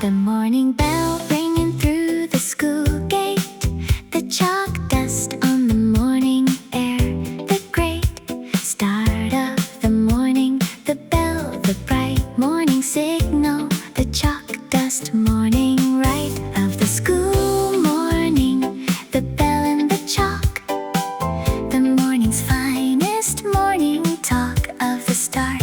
The morning bell ringing through the school gate, the chalk dust on the morning air, the great start of the morning, the bell, the bright morning signal, the chalk dust morning rite of the school morning, the bell and the chalk, the morning's finest morning talk of the start.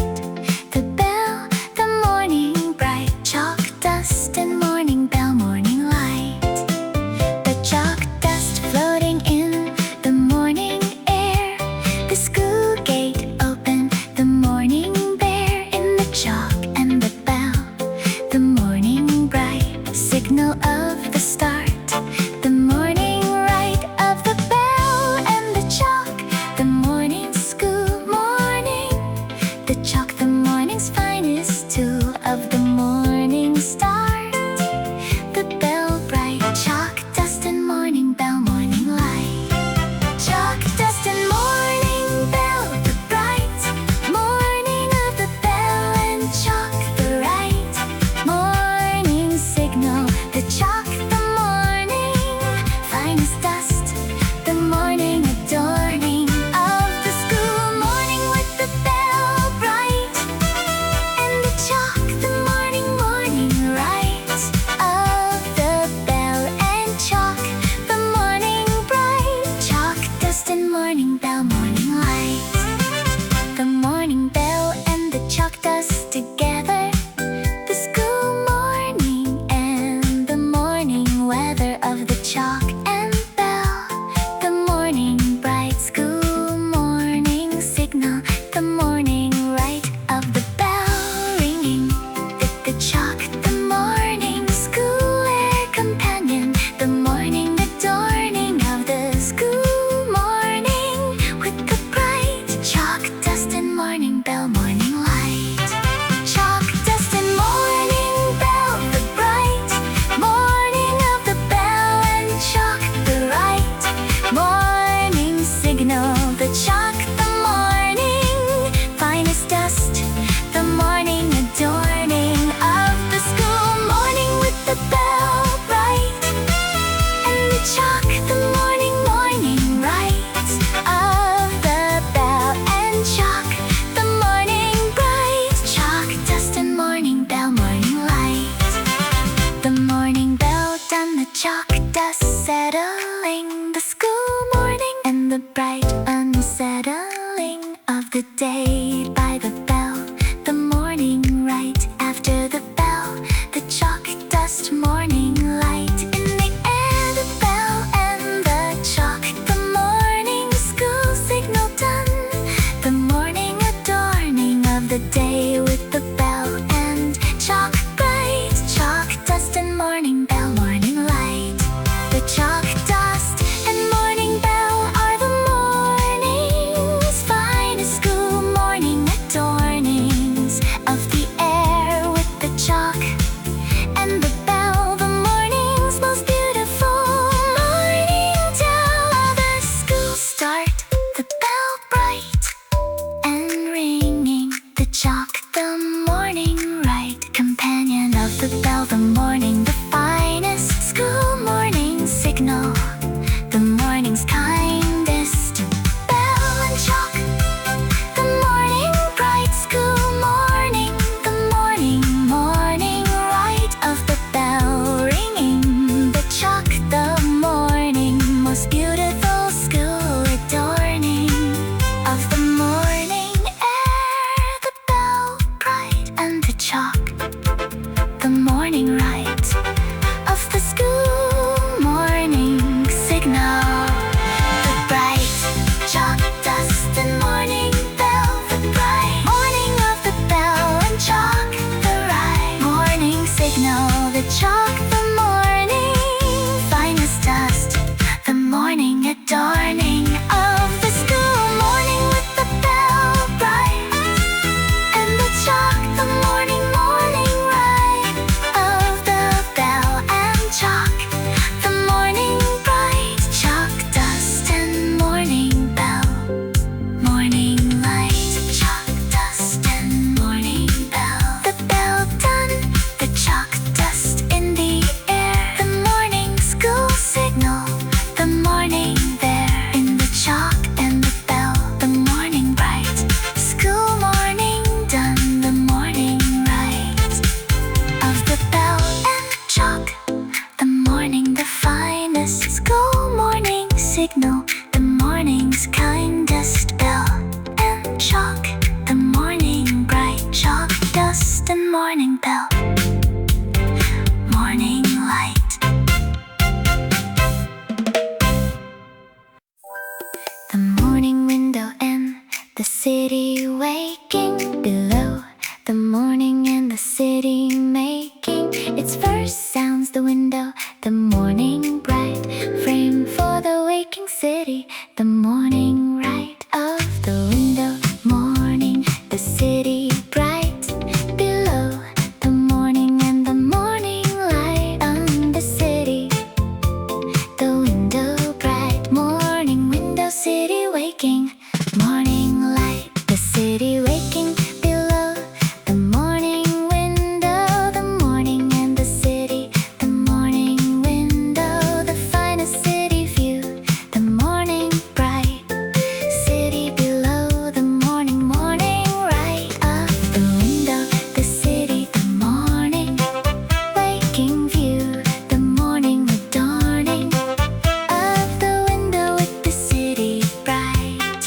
The bell, the morning bright, chalk dust and morning bell, morning light. The chalk dust floating in the morning air, the school gate open, the morning bear in the chalk and the bell, the morning bright signal of the start. The morning rite of the bell and the chalk, the morning school morning, the chalk, the morning's finest tool of the morning start. The bell bright, chalk dust and morning bell, morning light. Chalk dust and morning bell, the bright morning of the bell and chalk, the right morning signal. The chalk, the morning finest dust, the morning adorning of the school morning with the bell bright and the chalk, the morning right of the bell and chalk, the morning bright, chalk dust and morning bell, morning light. The morning bell and the chalk dust together, the school morning and the morning weather of the chalk and bell, the morning bright school morning signal, the morning right of the bell ringing, the chalk, the morning school air companion, the morning adorning of the school morning with the bright chalk dust and morning bell, morning light. Chalk dust and morning bell, the bright morning of the bell and chalk, the right morning signal, the chalk, the morning finest dust, the morning adorning of the school morning with the bell bright and the chalk, the morning right of the bell and chalk, the morning bright, chalk dust and morning bell, morning light. The morning bell done, the chalk dust settling, the school morning and the bright unsettling of the day by the bell, the morning right after the bell, the chalk dust morning light in the air, the bell and the chalk, the morning school signal done, the morning adorning of the day with the bell and chalk bright, chalk dust and morning bell, morning light. The chalk dust and morning bell are the morning's finest school morning adornings of the air with the chalk and the bell, the morning's most beautiful morning tell of the school start. The bell bright and ringing, the chalk, the morning right companion of the bell, the morning, the finest school morning signal, the morning's kindest bell and chalk, the morning bright school morning, the morning right of the bell ringing, the chalk, the morning most beautiful school adorning of the morning air, the bell the city waking below, the morning and the city making its first sounds, the window, the morning bright, frame for the waking city, the morning right of the window, morning, the city bright below, the morning and the morning light on the city, the window bright, morning window, city waking, morning light, the city waking below, the morning window, the morning and the city, the morning window, the finest city view, the morning bright, city below, the morning, morning right of the window, the city, the morning waking view, the morning adorning of the window with the city bright.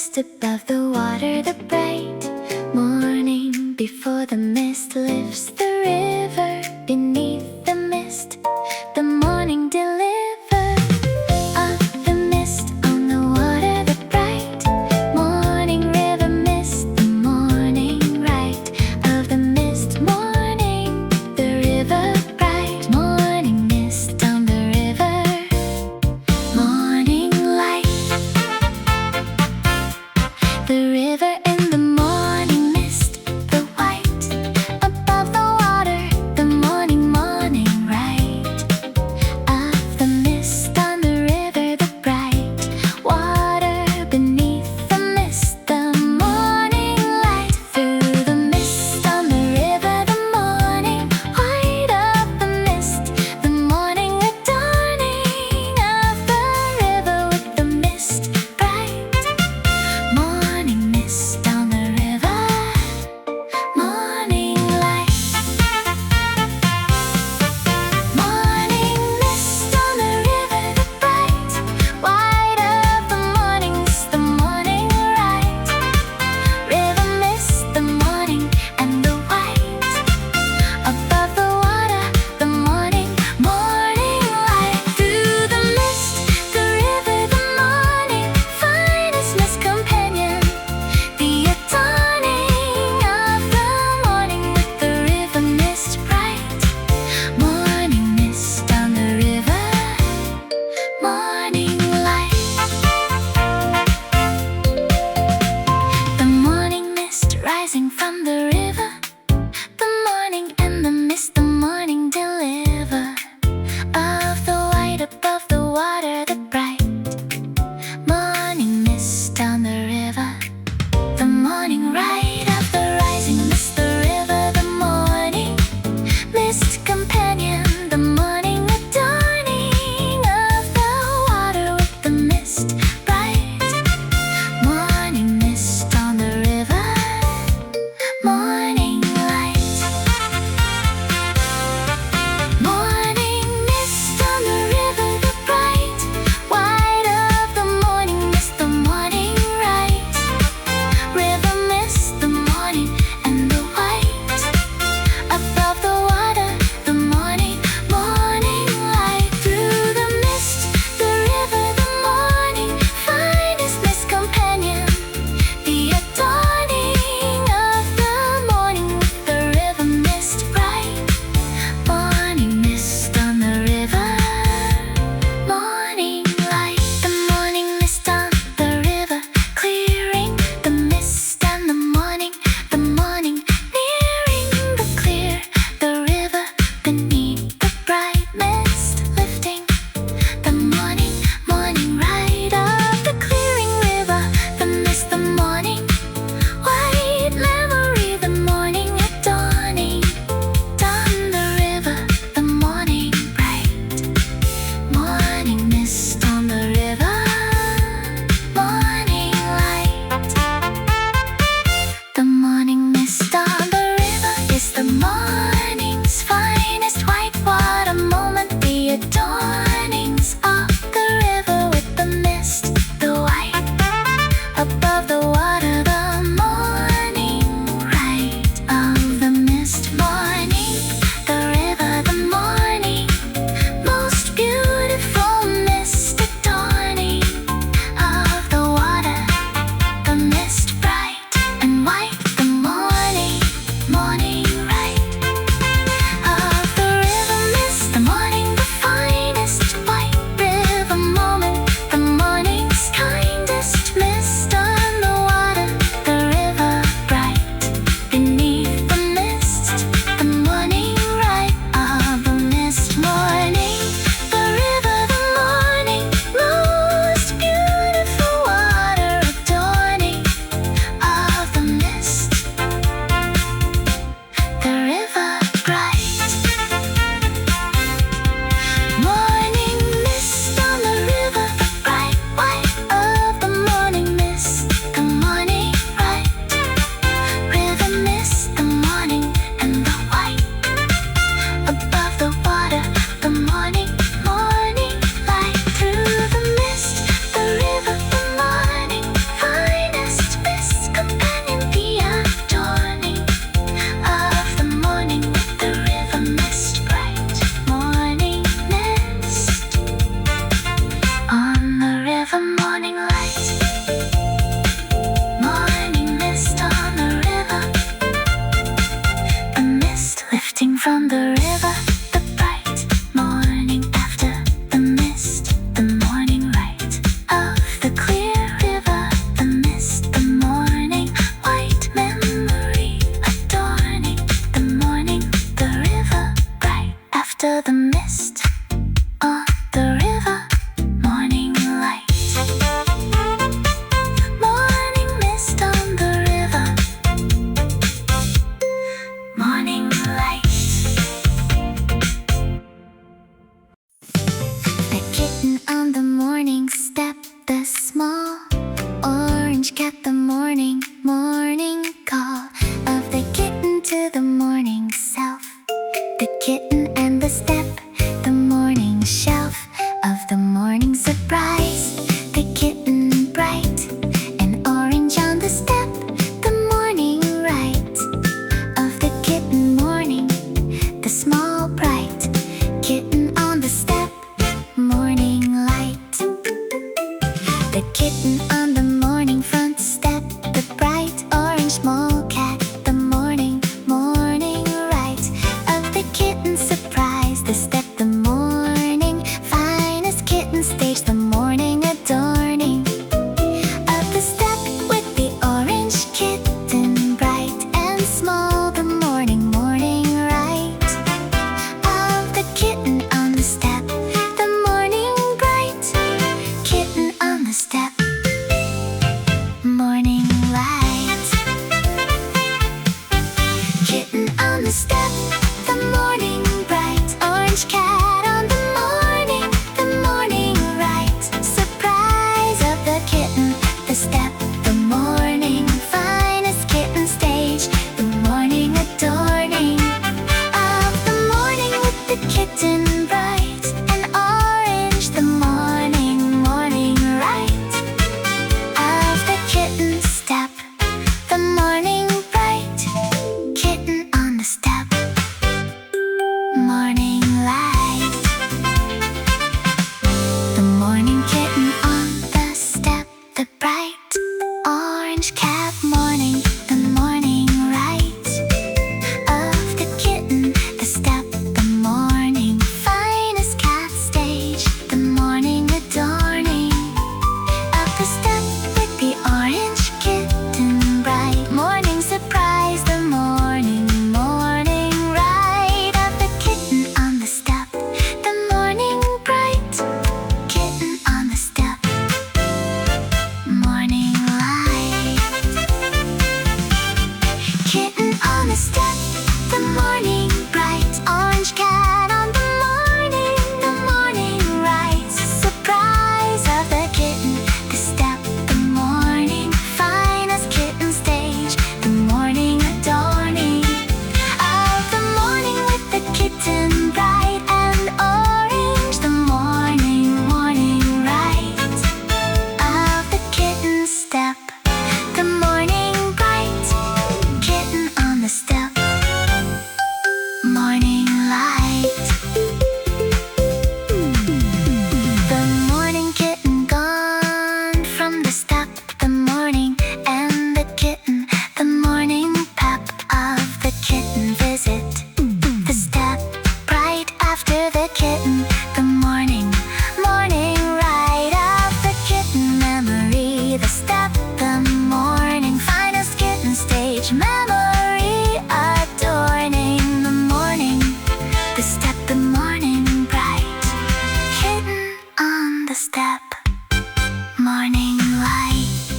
mist above the water, the bright morning before the mist lifts the river. Beneath the mist, the morning deliver of the mist on the water, the bright morning river mist, the morning right of the mist morning, the river bright morning mist on the river, morning light, the river in the morning mist, the white above surprise, the kitten bright and orange on the step, the morning right of the kitten morning, the small bright kitten on the step, morning light. The kitten on the morning front step, the bright orange small cat, the morning right of the kitten surprise, the step, the morning finest kitten stage, the morning adorning of the step with the orange kitten bright and small, the morning right of the kitten on the step, the morning bright kitten on the step, morning light. Kitten on the step, the morning bright orange cat on the morning right surprise of the kitten, the step, the morning finest kitten stage, the morning adorning of the morning with the kitten bright and orange, the morning right of the kitten step, the morning bright kitten on the step, morning light. The morning kitten on the step, the bright orange cat morning, the morning right of the kitten, the step, the morning finest cat stage, the morning adorning of the step with the orange kitten bright, morning surprise, the morning right of the kitten on the step, the morning bright kitten on the step, morning light. Kitten on the step, the morning bright orange cat on the morning right surprise of the kitten, the step, the morning finest kitten stage, the morning adorning of the morning with the kitten bright and orange, the morning right of the kitten step, the morning bright kitten on the step, morning light. The morning kitten gone from the step, the morning and the kitten, the morning pep of the kitten visit, the step bright after the kitten, the morning right of the kitten memory, the step, the morning finest kitten stage, memory adorning the morning, the step, the morning bright kitten on the step, morning light.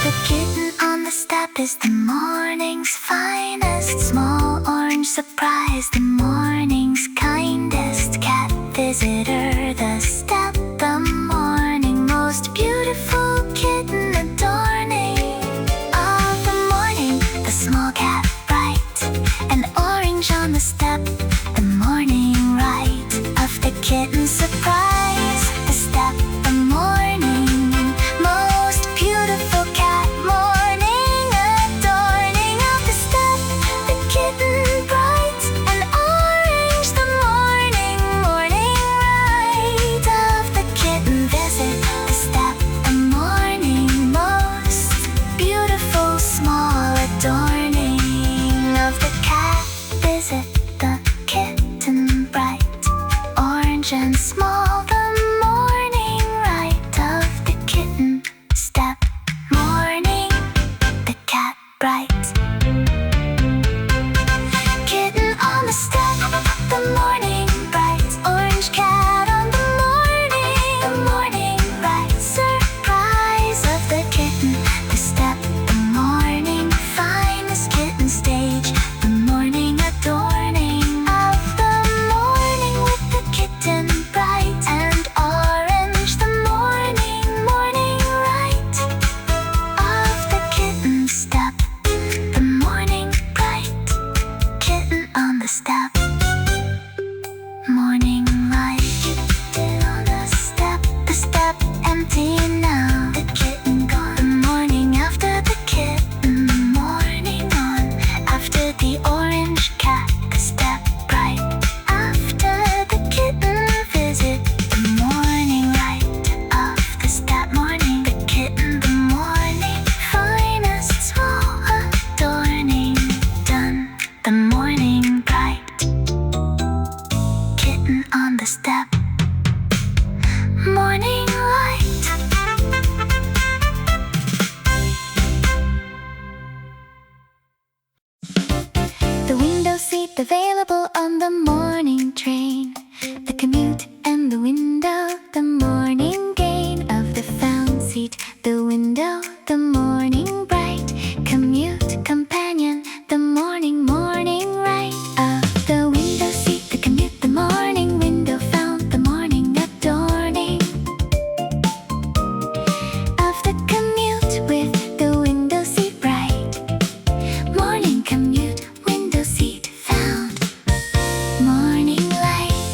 The kitten on the step is the morning's finest small orange surprise, the morning's kindest cat visitor, the step, the morning most beautiful kitten adorning of the morning, the small cat bright and orange on the step, the morning right of the kitten surprise, the step, the morning most beautiful cat morning adorning of the step, the kitten bright and orange, the morning right of the kitten visit, the step, the morning most beautiful small adorning of the cat visit, the kitten bright orange and small, the morning right of the kitten step, morning, the cat bright. Kitten on the step, the morning bright orange cat on the morning right surprise of the kitten, the step, the morning finest kitten stage, the morning adorning of the morning with the kitten bright the step. Morning light. The window seat available on the morning train. The commute and the window, the morning gain of the found seat. The window, the morning bright. Commute companion, the morning right. Of the window seat, the commute, the morning window found, the morning adorning. Of the commute with the window seat bright. Morning commute, window seat found. Morning light.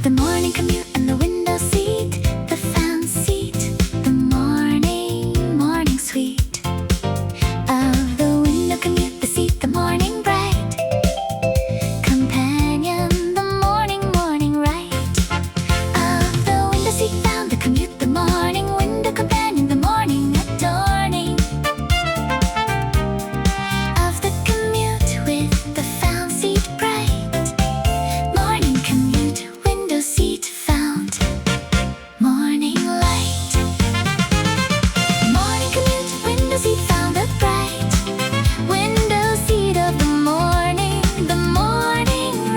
The morning commute and the window seat, the found seat. The morning sweet. Of the window commute, the seat, the morning bright. Companion, the morning right. Of the window seat found, the commute, the morning window companion, the morning adorning. Of the commute with the found seat bright. Morning commute, window seat found. Morning light. Morning commute, window seat found, the bright window seat of the morning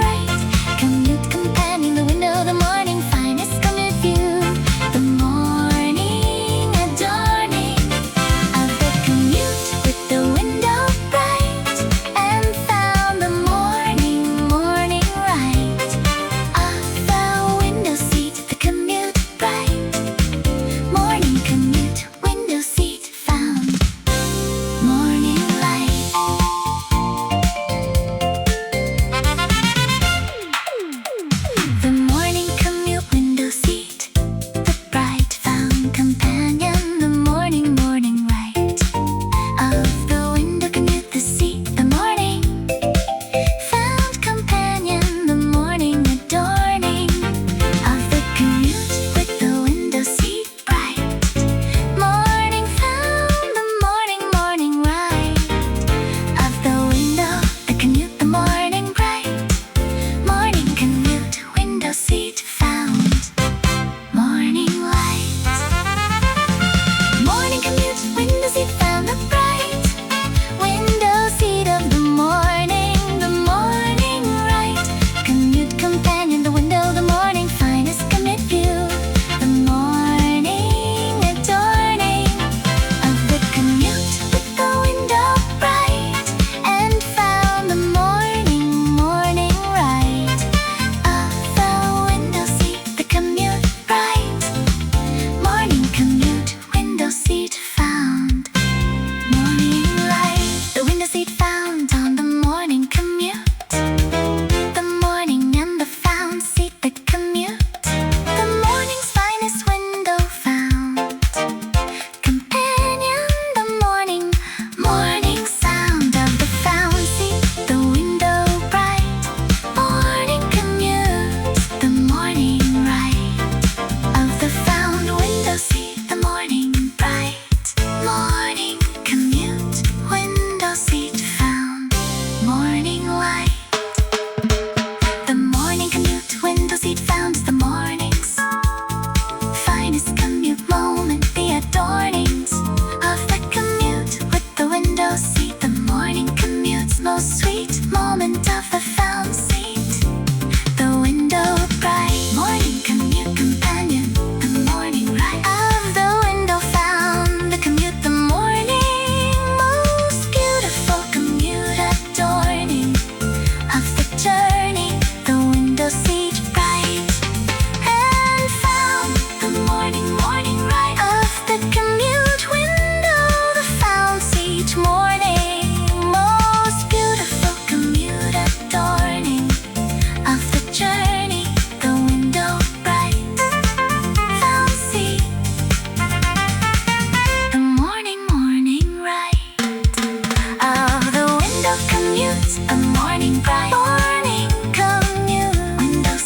right. Commute companion, the window, the morning finest commute view. The morning adorning. Of the commute with the window bright. And found the morning right. Of the window seat, the commute bright. Morning commute, window seat found. Morning light. The morning commute, window seat, the bright found companion, the morning right. Of the window commute, the seat, the morning found companion, the morning adorning. Of the commute with the window seat bright. Morning found, the morning right. Of the window, the commute, the morning bright. Morning commute, window seat found. Morning light. Morning commute, window seat found, the bright window seat of the morning right. Commute companion, the window, the morning finest commute view. The morning adorning. Of the commute with the window bright. And found the morning right. Of the window seat, the commute bright. Morning commute, window seat found. Morning light. The window seat found on the morning commute. The morning and the found seat, the commute. The morning's finest window found. Companion, the morning sound of the found seat, the window bright. Morning commute, the morning right. Of the found window seat, the morning bright. Morning commute, window seat found. Morning light. The morning commute, window seat found is the morning's finest commute moment. The adornings of the commute with the window seat, the morning commute's most sweet moment of the found seat. The window bright. Morning commute companion, the morning right. Of the window found, the commute, the morning most beautiful commute adorning. Of the journey, the window seat bright. And found the morning right. Of the commute window, the found seat, morning most beautiful commute adorning. Of the journey, the window bright. Found seat, the morning right. Of the window commute, a morning bright. Morning commute, window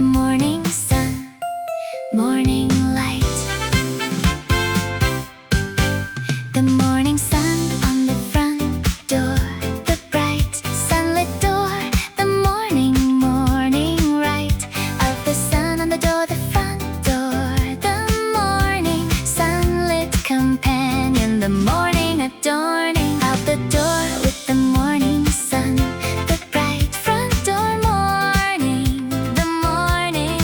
Morning sun, morning light. The morning sun on the front door, the bright sunlit door. The morning light of the sun on the door, the front door. The morning sunlit companion, the morning adorning. Out the door with the morning sun, the bright front door morning. The morning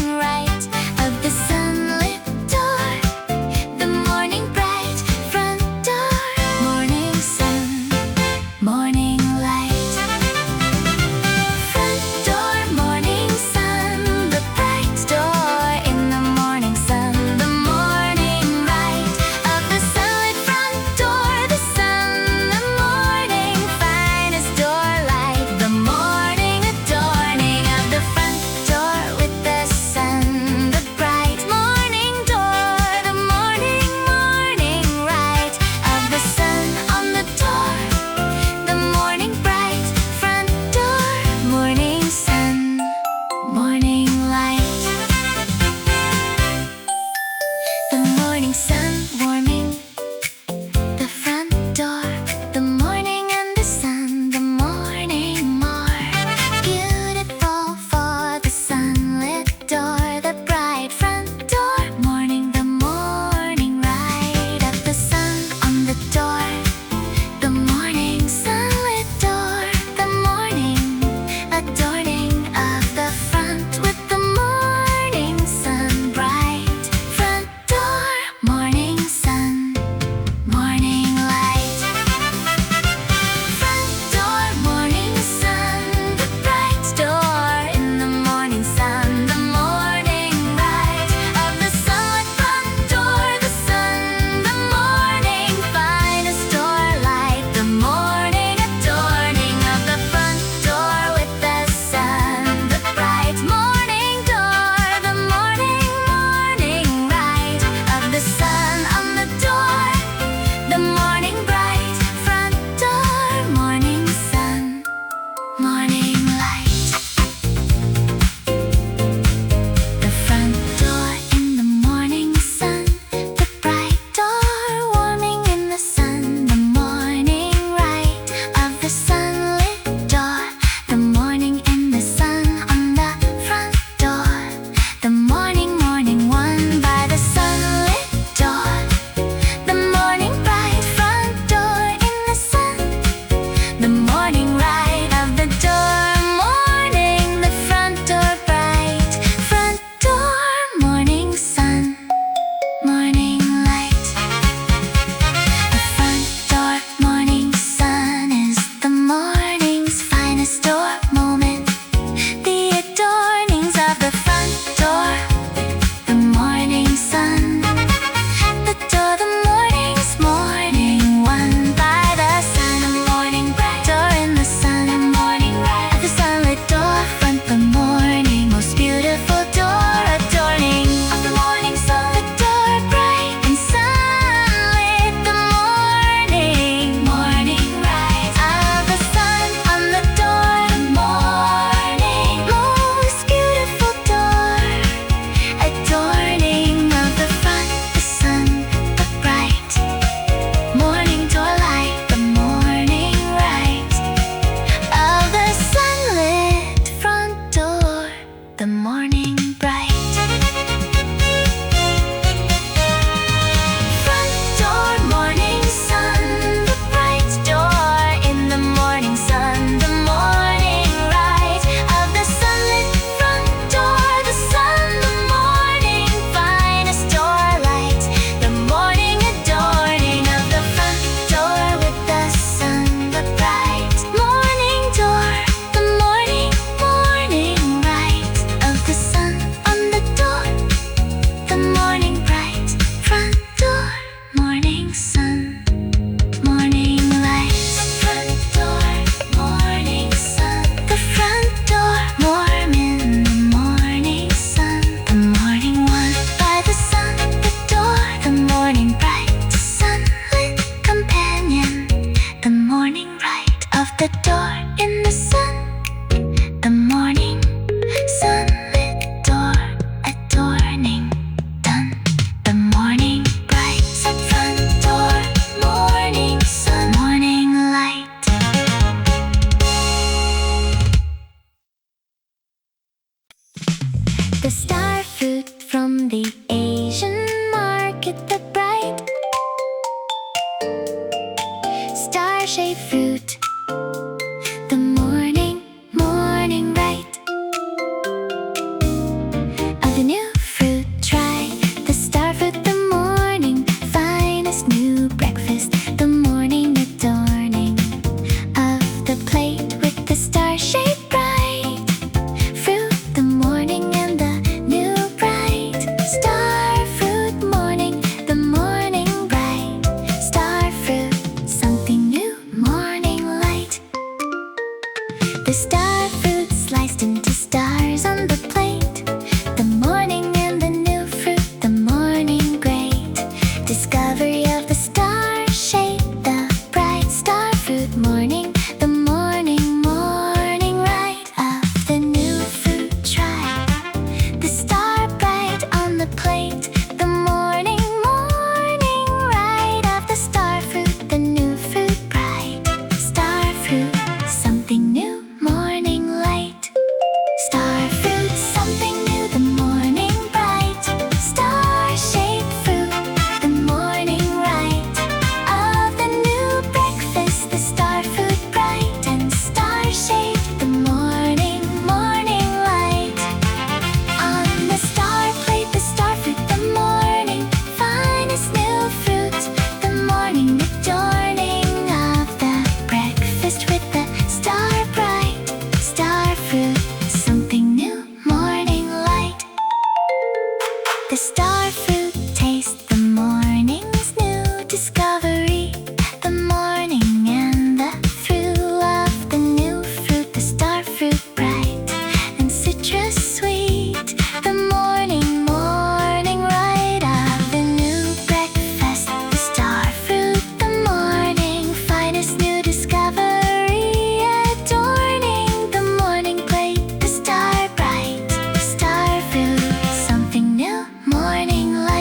The star fruit from the Asian market, the bright star-shaped fruit. The morning light of the new fruit. Try the star fruit, the morning finest new breakfast. The morning adorning of the plate with the star-shaped bright fruit. The morning and the new bright star fruit. Morning, the morning bright star fruit. Something new, morning light. The star fruit sliced into stars on the plate. The morning and the new fruit. The morning great discovery of the star shape. The bright star fruit. Morning, the morning right of the new fruit. Try the star bright on the plate. The morning right of the star fruit. The new fruit, bright star fruit. Something new, morning light. Star fruit, something new. The morning bright star-shaped fruit. The morning right of the new breakfast. The star fruit, bright and star-shaped. The morning light. On the star plate, the star fruit. The morning finest new fruit. The morning adorning of the breakfast with the star bright star fruit. Something new, morning light. The star fruit taste the morning's new discovery. The morning and the thrill of the new fruit. The star fruit, bright and citrus sweet. The morning right of the new breakfast. The star fruit, the morning finest new discovery. Adorning the morning plate. The star bright star fruit. Something new, morning light.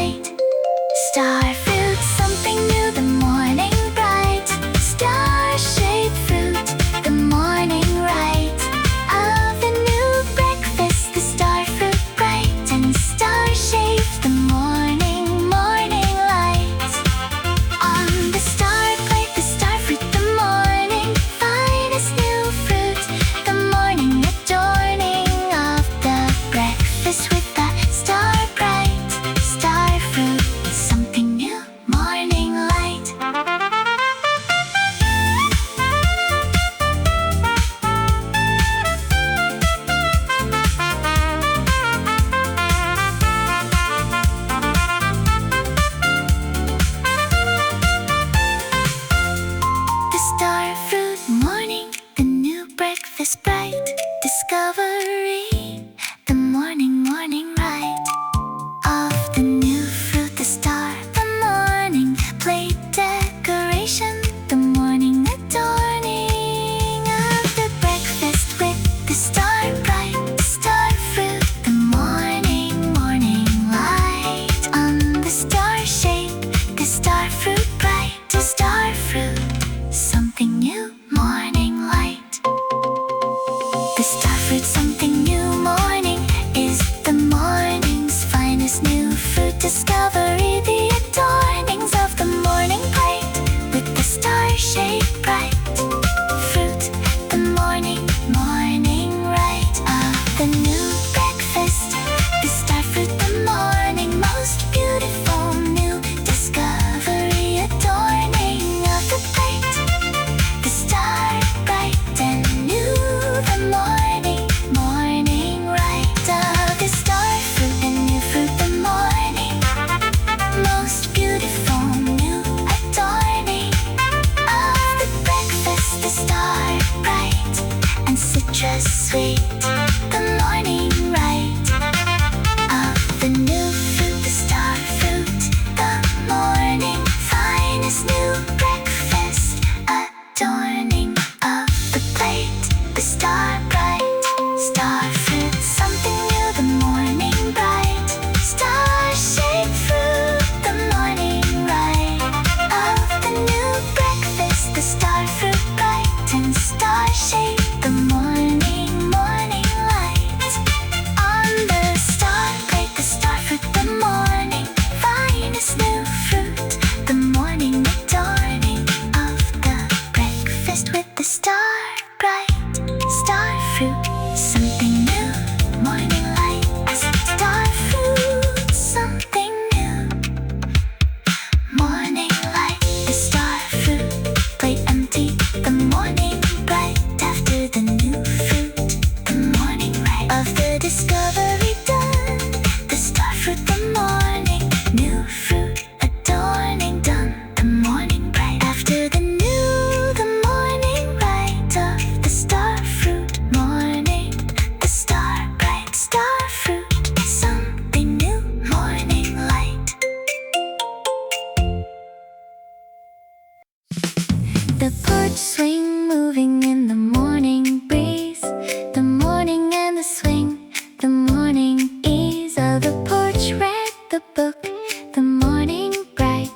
swing moving in the morning breeze, the morning and the swing, the morning ease of the porch. Read the book, the morning bright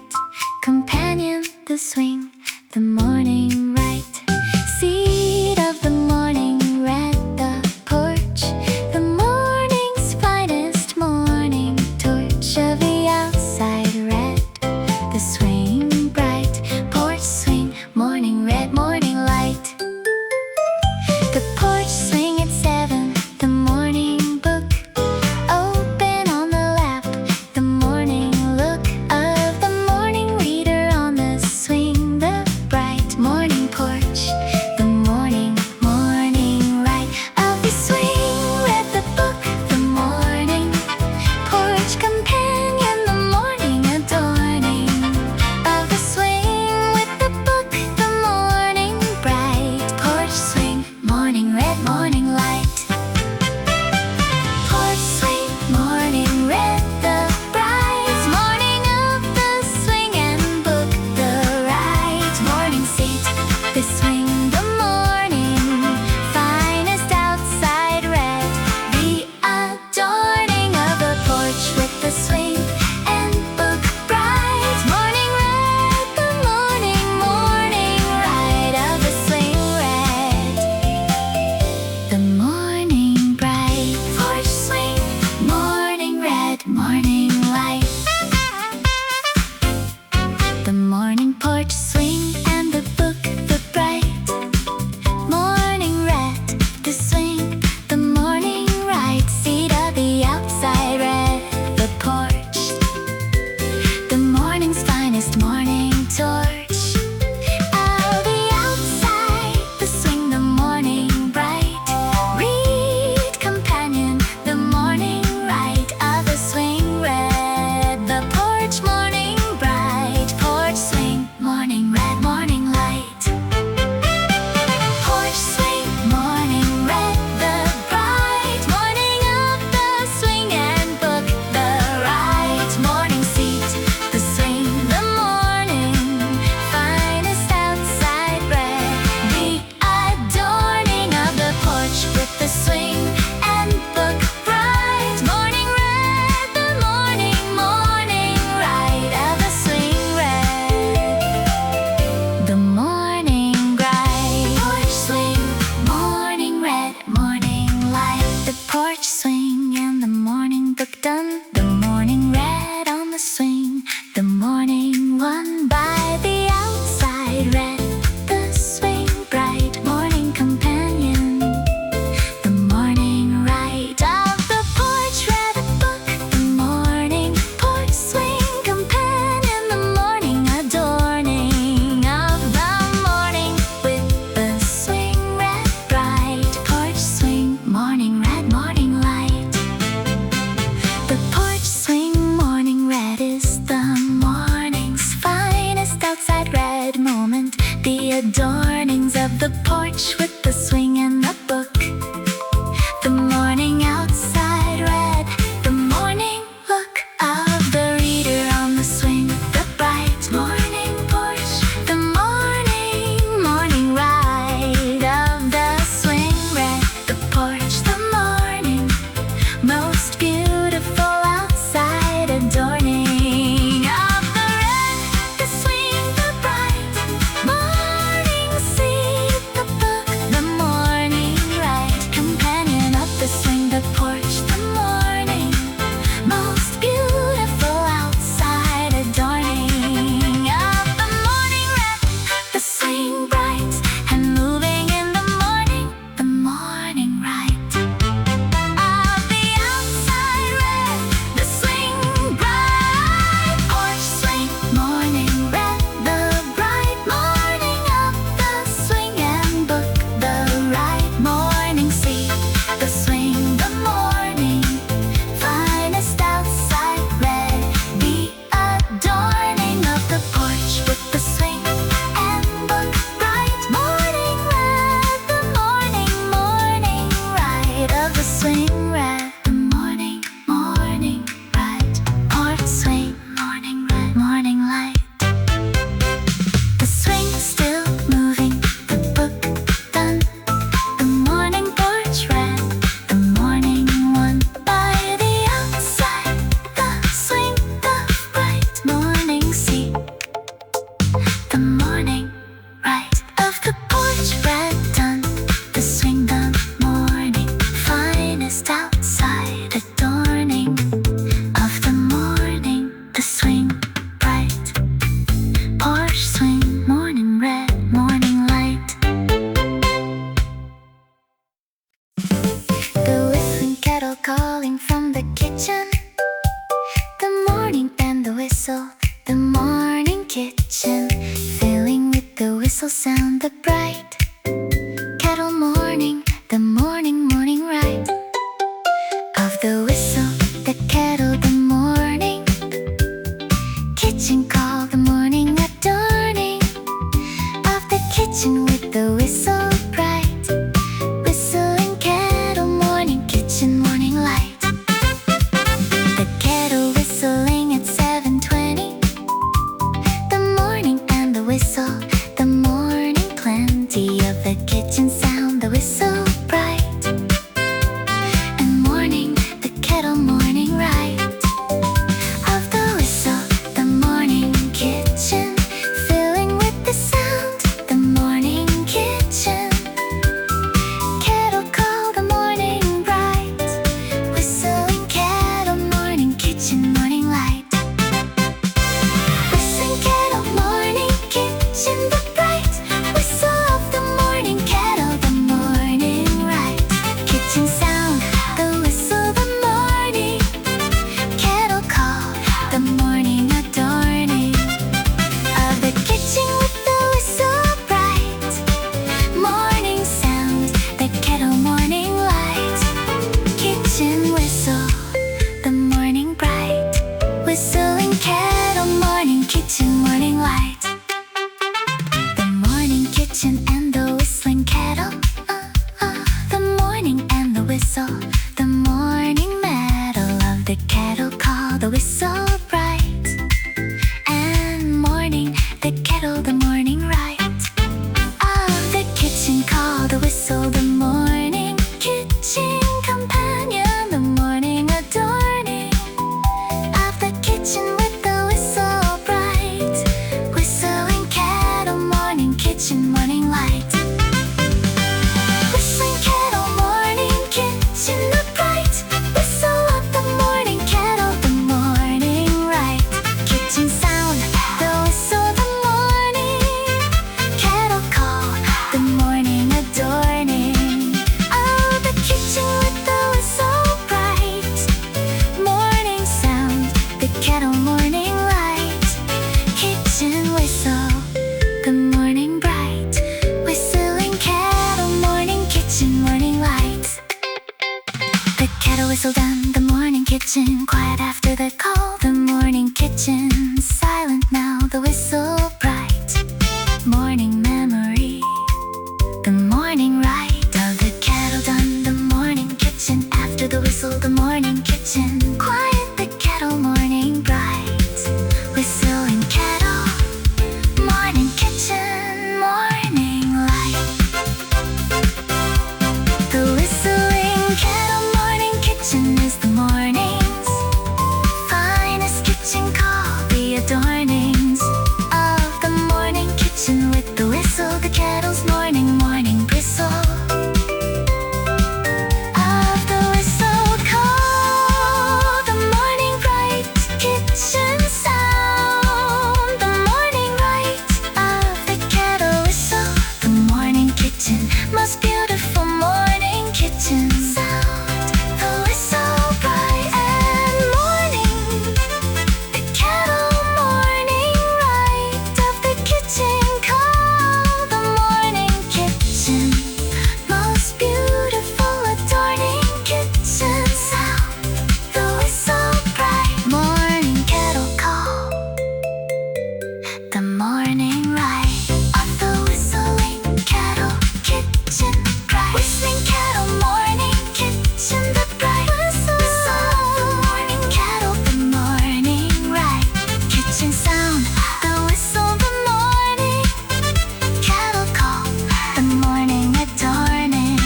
companion, the swing, the morning right. Seed of the morning, read the porch, the morning's finest morning torch of the outside. Read the swing bright porch swing, morning red, morning light. The porch swing at 7, the morning book open on the lap, the morning look of the morning reader on the swing, the bright morning porch, the morning light of the swing. Read the book, the morning porch companion, the morning adorning of the swing with the book, the morning bright porch swing, morning red, morning light. Porch swing, morning red, the bright morning of the swing and book, the right morning seat, the swing, the morning finest outside. Red the adorning of the porch with the swing and book, bright morning red, the morning right of the swing. Red the morning bright porch swing, morning red, morning light. The morning porch swing and the book, the bright morning red, the swing, the morning right. Seat of the outside. Red the porch, the morning's finest morning torch of the outside. The swing, the morning bright read companion, the morning right of the swing. Red the porch, morning bright porch swing, morning red, morning light. Porch swing, morning red, the bright morning of the swing and book, the right morning seat, the swing, the morning finest outside. Red the adorning of the porch with the swing and book, bright morning red, the morning right of the swing. Red the morning bright porch swing, morning red, morning light. The porch swing and the morning book done, the morning red on the swing, the morning one by the outside. Red the swing, bright morning companion, the morning right of the porch. Read the book, the morning porch swing companion, the morning adorning of the morning with the swing. Red bright porch swing, morning red, morning light. The porch kitchen, quiet after the call. The morning kitchen, silent now, the whistle bright. Morning memory, the morning rite of the kettle done. The morning kitchen, after the whistle, the morning kitchen, quiet the kettle, morning bright. Whistling kettle, morning kitchen, morning light. The whistling kettle, morning kitchen is the morning's finest kitchen call. The adornings of the morning kitchen with the whistle, the kettle's morning bristle. Of the whistle call, the morning bright kitchen sound. The morning light of the kettle whistle, the morning kitchen, most beautiful morning kitchen sound. The whistle bright and morning, the kettle morning light of the kitchen call. The morning kitchen, most beautiful adorning kitchen sound. The whistle bright, morning kettle call, the morning light of the whistling kettle kitchen bright. Whistling kettle, morning kitchen, the bright whistle of the morning kettle, the morning right kitchen sound. The whistle, the morning kettle call, the morning adorning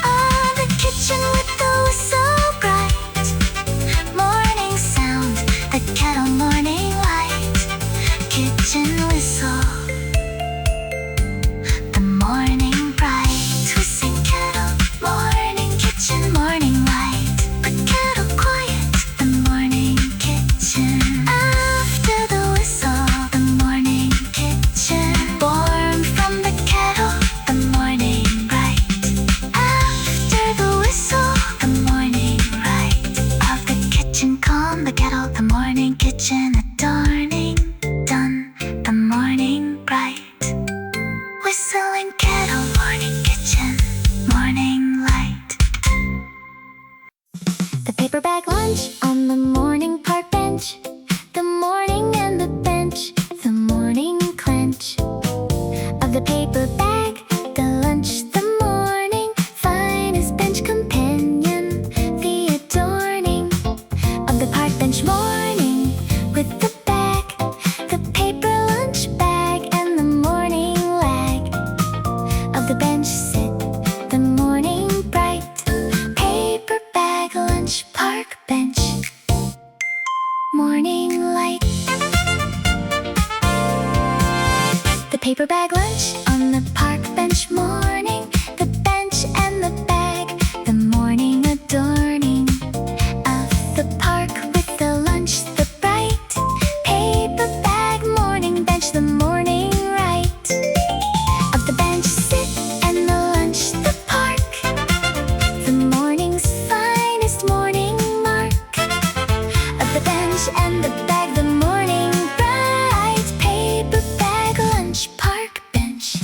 of the kitchen with the whistle bright. Morning sound, the kettle morning light, kitchen whistle, the morning bright. Whistling kettle, morning kitchen, morning light, the kettle quiet, the morning kitchen. After the whistle, the morning kitchen, born from the kettle, the morning bright. After the whistle, the morning right of the kitchen calm, the kettle, the morning kitchen adorning done, the morning bright. Whistling kettle, morning kitchen, morning light. The paper bag lunch on the morning park bench. The morning and the bench, the morning clench of the paper bag, the lunch, the morning finest bench companion. The adorning of the park bench morning with the bag, the paper lunch bag, and the morning lag of the bench sit, the morning bright. Paper bag lunch park bench, morning light. The paper bag lunch on the park bench morning, the bench and the bag, the morning adorning of the park with the lunch, the bright. Paper bag morning bench, the morning right of the bench sit and the lunch, the park, the morning's finest morning mark of the bench and the bag, the morning bright. Paper bag lunch park bench.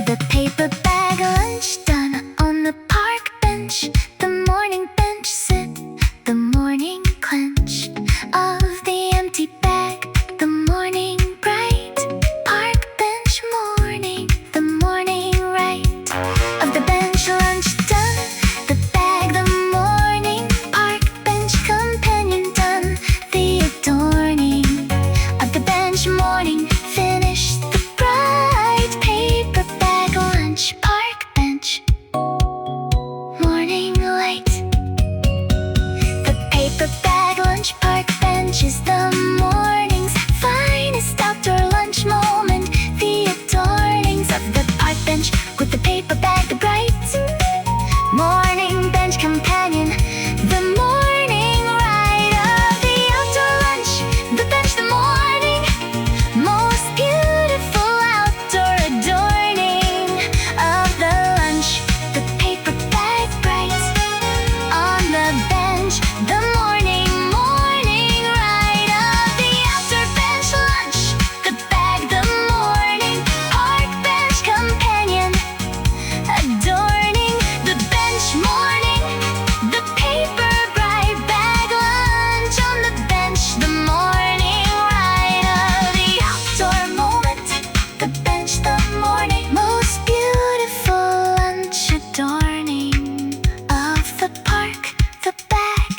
the paper bag lunch done on the park bench. The morning bench sit, the morning clench of the empty bag, the morning bright. Park bench morning, the morning right of the bench lunch done. The bag, the morning park bench companion done. The adorning of the bench morning finish. The bright paper bag lunch park bench morning light. The paper bag lunch park bench is the morning's finest outdoor lunch moment. The adornings of the park bench with the paper bag, the bright morning bench companion. The morning ride of the outdoor lunch, the bench, the morning most beautiful outdoor adorning of the lunch. The paper bag bright on the bench, the morning ride of the outdoor bench lunch. The bag, the morning park bench companion, adorning the bench morning. The paper bright bag lunch on the bench, the morning ride of the outdoor moment. The bench, the morning most beautiful lunch adorning of the park. The bag,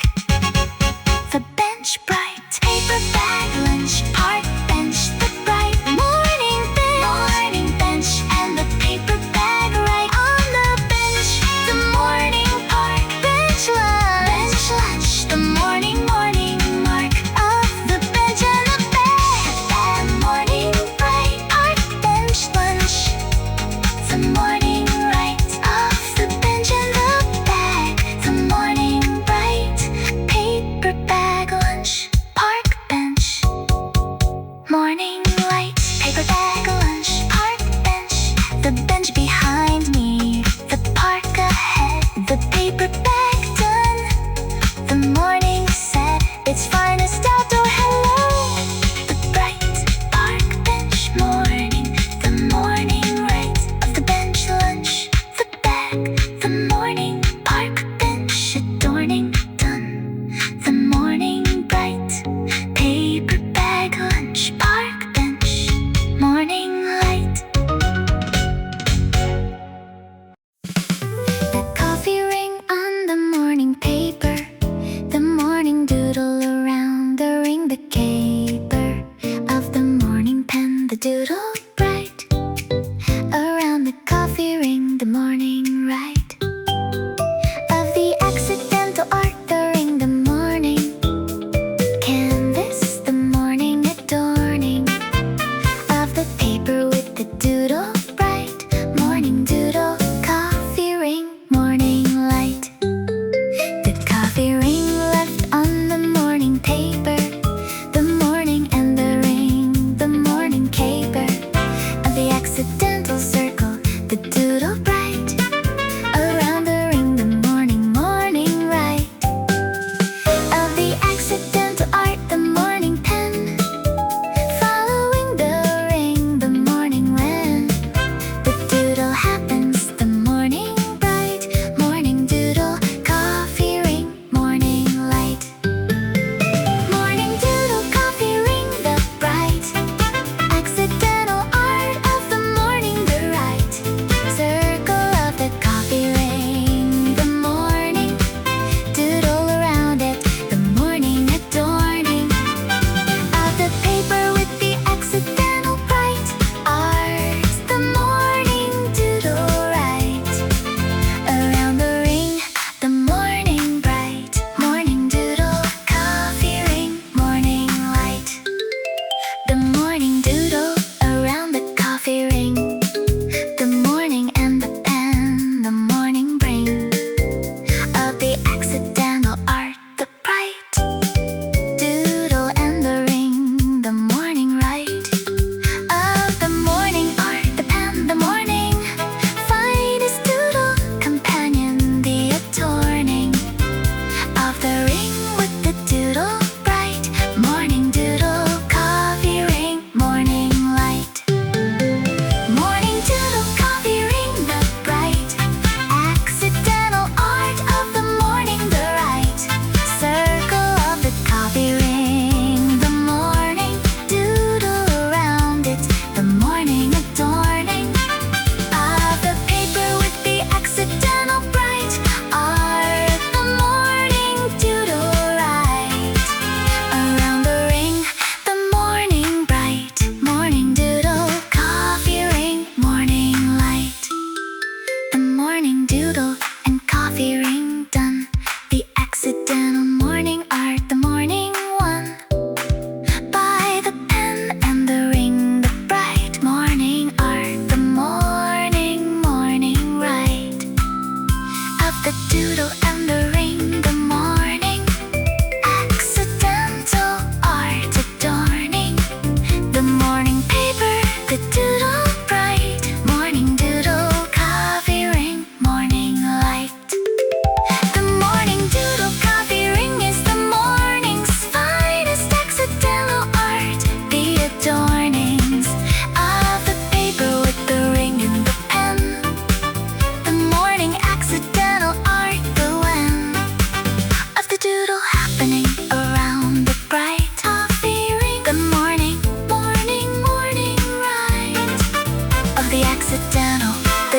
the bench bright paper bag lunch park bench. The bright morning bench and the paper bag right on the bench. The morning park bench lunch. The morning mark of the bench and the bag. Morning bright park bench lunch. The morning right of the bench and the bag. The morning bright paper bag lunch park bench. Morning light paper bag lunch park bench. The bench behind me, the park ahead. The paper bag done, the morning set its finest outdoor hello. The bright park bench morning, the morning right of the bench lunch. The bag, the morning park bench adorning done. The morning bright paper bag lunch park bench morning light. The coffee ring on the morning paper, the morning doodle around the ring, the caper of the morning pen, the doodle bright around the coffee ring, the morning right of the accidental art, the ring, the morning canvas, the morning adorning of the paper with the doodle bright. Morning doodle coffee ring, morning light. The coffee ring left on the morning paper, the morning and the ring, the morning caper of the accidental circle, the doodle bright around the ring, the morning right of the accidental art, the morning pen following the ring, the morning when the doodle happens, the morning bright. Morning doodle coffee ring, morning light. Morning doodle coffee ring, the bright accidental art of the morning, the right circle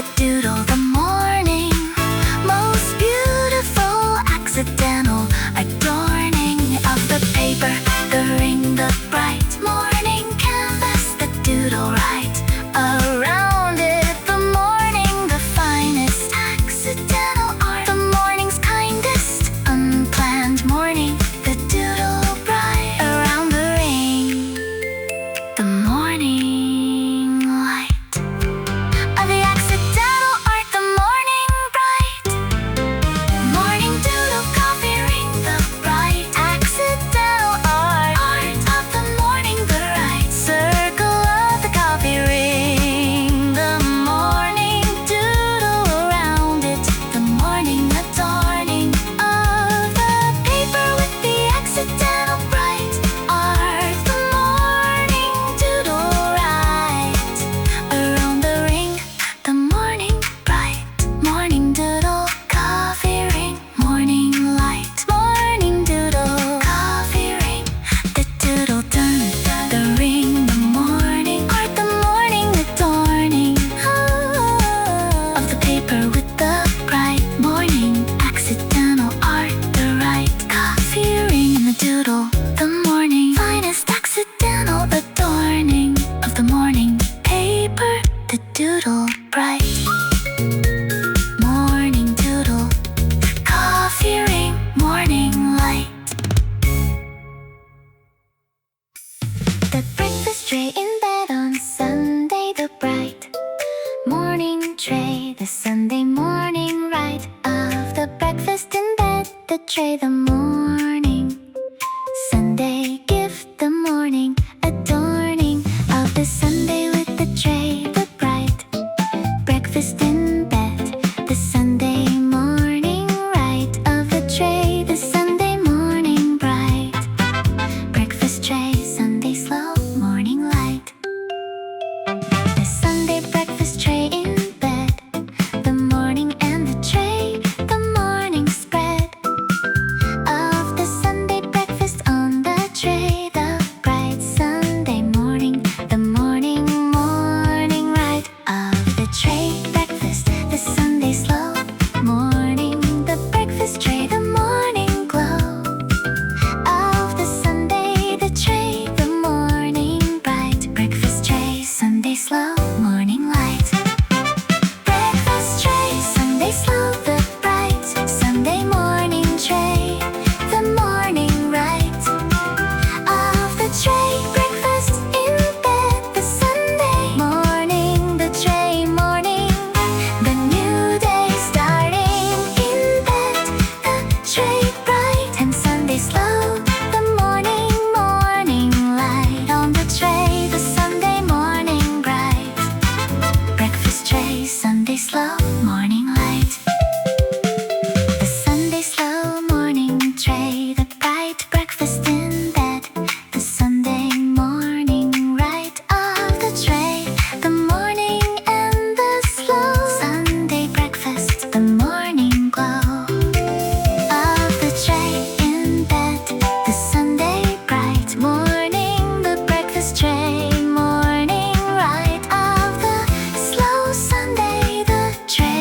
the doodle, the morning, most beautiful accidental adorning of the paper, the ring, the bright morning canvas, the doodle right around it, the morning, the finest accidental art, the morning's kindest unplanned morning, the doodle bright around the ring, the morning light of the accidental art, the morning bright, morning doodle coffee ring, the bright accidental art of the morning, the right circle of the coffee ring, the morning doodle around it, the morning adorning of the paper with the accidental bright art, the morning doodle right around the ring, the morning bright, morning doodle coffee ring, morning light, morning doodle coffee ring, the doodle turn, the ring, the morning art, the morning adorning of the paper with the bright morning accidental art, the right coffee ring, the doodle, the morning finest accidental adorning of the morning paper, the doodle bright morning doodle coffee ring, morning light. The breakfast tray in bed on Sunday, the bright morning tray, the Sunday morning right of the breakfast in bed, the tray, the morning Sunday gift, the morning adorning of the Sunday with the tray, the bright breakfast in bed, the Sunday morning right of the tray, the Sunday morning bright breakfast tray, Sunday slow morning light, the Sunday breakfast tray in bed, the morning and the tray, the morning spread of the Sunday breakfast on the tray, the bright Sunday morning, the morning right of the tray breakfast, the Sunday slow morning, the breakfast tray, the morning glow of the Sunday, the tray, the morning bright breakfast tray, Sunday slow morning light, breakfast tray, Sunday slow, the bright Sunday morning tray, the morning right of the tray breakfast in bed, the Sunday morning, the tray morning, the new day starting in bed, the tray bright and Sunday slow, the morning light on the tray, the Sunday morning bright breakfast tray, Sunday slow morning light, the Sunday slow morning tray, the bright breakfast in bed, the Sunday morning right of the tray, the morning and the slow Sunday breakfast, the morning glow of the tray in bed, the Sunday bright morning, the breakfast tray, morning right of the slow Sunday, the tray,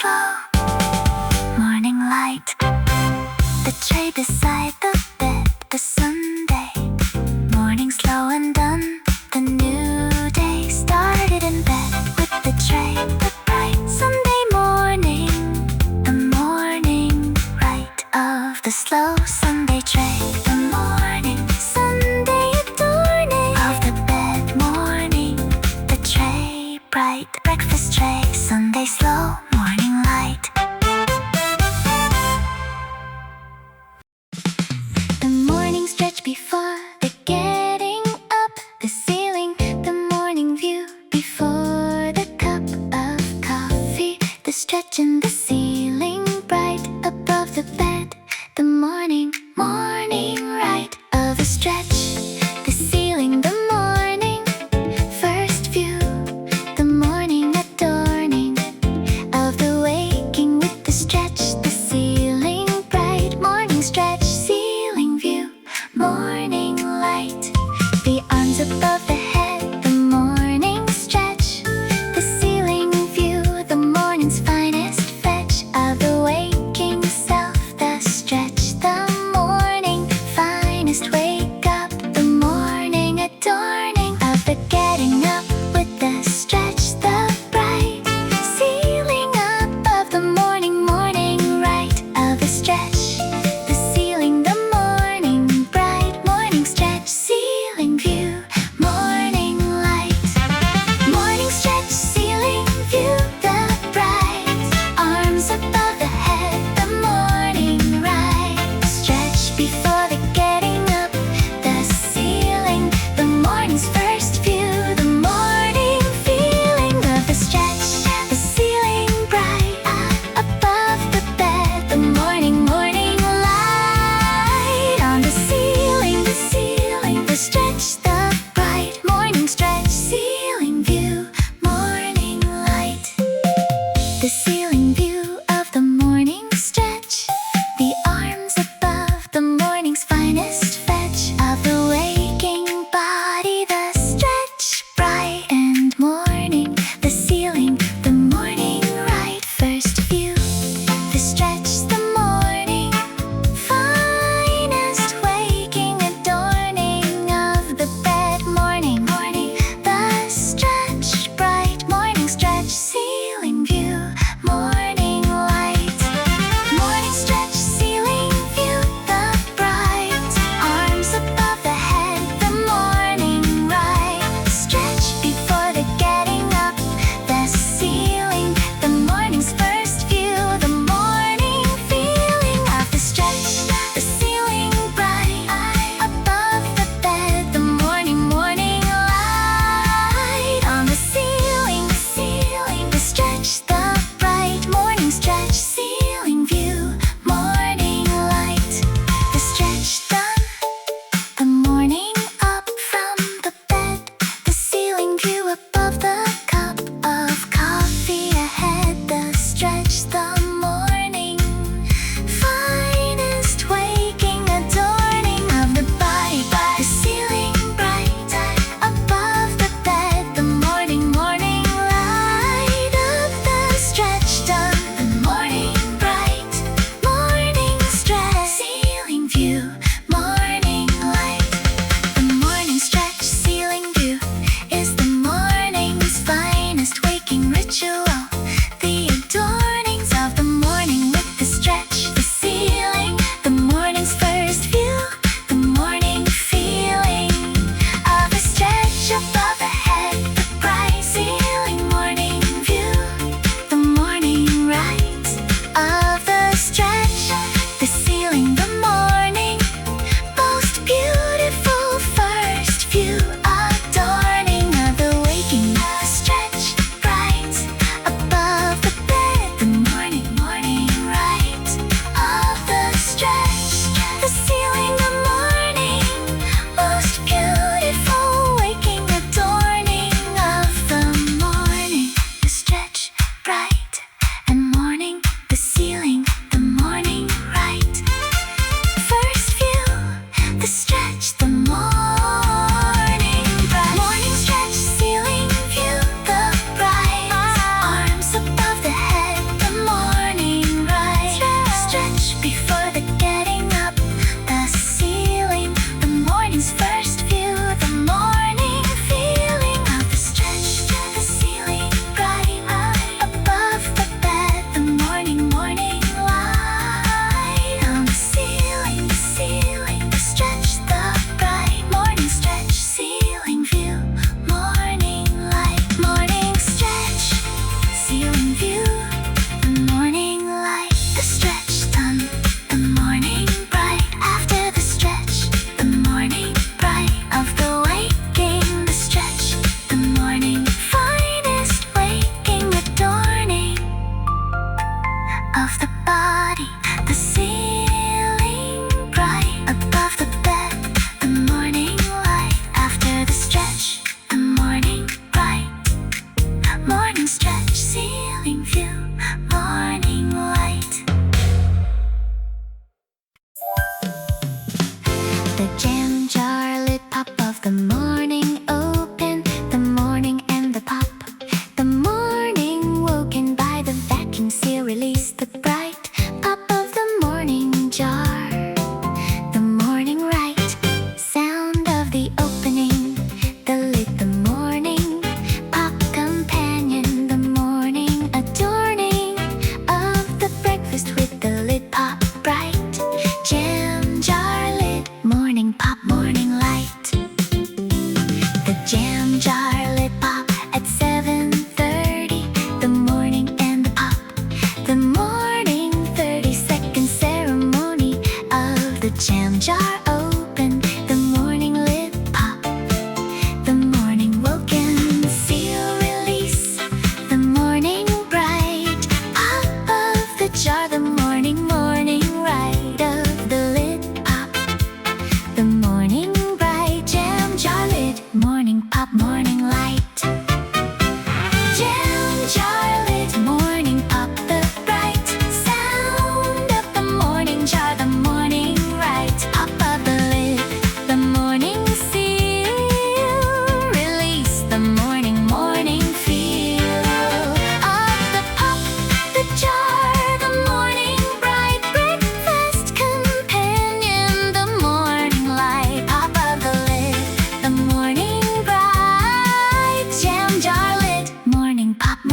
slow morning light. The tray beside the bed, the Sunday morning slow and done. The new day started in bed with the tray, the bright Sunday morning, the morning right of the slow Sunday tray, the morning Sunday adorning of the bed morning, the tray bright breakfast tray, Sunday slow morning light. The morning stretch before the getting up, the ceiling, the morning view before the cup of coffee, the stretch in the ceiling bright above the bed, the morning right of the stretch, the ceiling, the morning first view, the morning adorning of the waking with the stretch, the ceiling bright morning stretch, ceiling view, morning light, the arms above the head, the morning stretch, the ceiling view, the morning's finest fetch of the waking self, the stretch, the morning finest wake up, the morning adorning of the getting up with the stretch, the bright ceiling above the morning right of the stretch, the ceiling, the morning bright morning stretch, ceiling view, morning light, morning stretch, ceiling view, the bright arms above the head, the morning right stretch before the getting up, the ceiling, the morning's first view, the morning feeling of the stretch, the ceiling bright above the bed, the morning light on the ceiling, the stretch, the bright morning stretch, ceiling view, morning light, the ceiling view of the morning stretch, the arms above the morning's finest fetch of the waking body, the stretch bright and morning, the ceiling, the morning right first view, the stretch, the morning finest waking adorning of the bed morning, the stretch bright morning stretch, ceiling view, morning light, morning stretch, ceiling view, the bright arms above the head, the morning right stretch before the getting up, the ceiling, the morning's first view, the morning feeling of the stretch, the ceiling bright above the bed, the morning light on the ceiling, the stretch, the bright morning stretch, ceiling view, morning light, the stretch done, the morning up from the bed, the ceiling view above the cup of coffee ahead, the stretch, the morning finest waking adorning of the body, the ceiling bright above the bed, the morning light of the stretch done, the morning bright morning stretch, ceiling view, morning light, the morning stretch, ceiling view is the morning's finest waking ritual, the adornings of the morning with the stretch, the ceiling, the morning's first view, the morning feeling of a stretch above the head, the bright ceiling morning view, the morning right of the stretch, the ceiling, the morning most beautiful first view, adorning of the waking, the stretch bright above the bed, the morning right of the stretch, the ceiling, the morning most beautiful waking adorning of the morning, the stretch bright and morning, the ceiling, the morning right first view, the stretch, the morning bright morning stretch, ceiling view, the bright arms above the head, the morning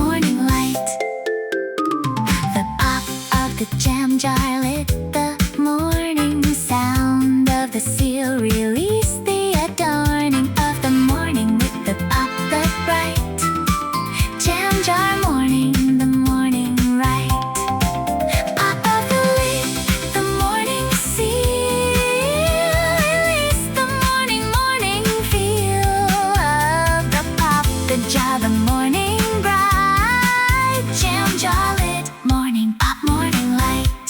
morning light. The pop of the jam jar lit the morning sound of the seal release the adorning of the morning with the pop the bright jam jar morning, the morning right. Pop of the lid, the morning seal release the morning feel of the pop the jar, the morning bright jam jar lit morning pop morning light.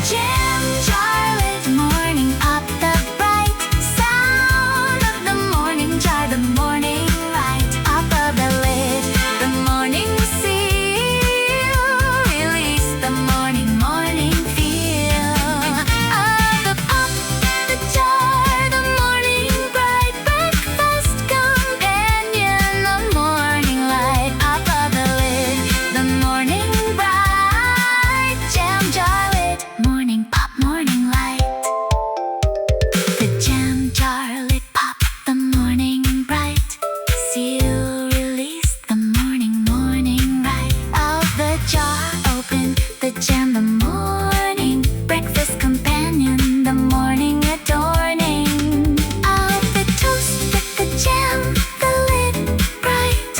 Jam jar lit morning pop the bright sound of the morning jar, the morning light. Pop of the lid, the morning seal release the morning feel of the pop the jar, the morning bright breakfast companion, the morning light. Pop of the lid, the morning bright jam jar lit morning pop morning light. The jam jar lit pop the morning bright seal release the morning right of the jar open the jam, the morning breakfast companion, the morning adorning of the toast with the jam, the lid bright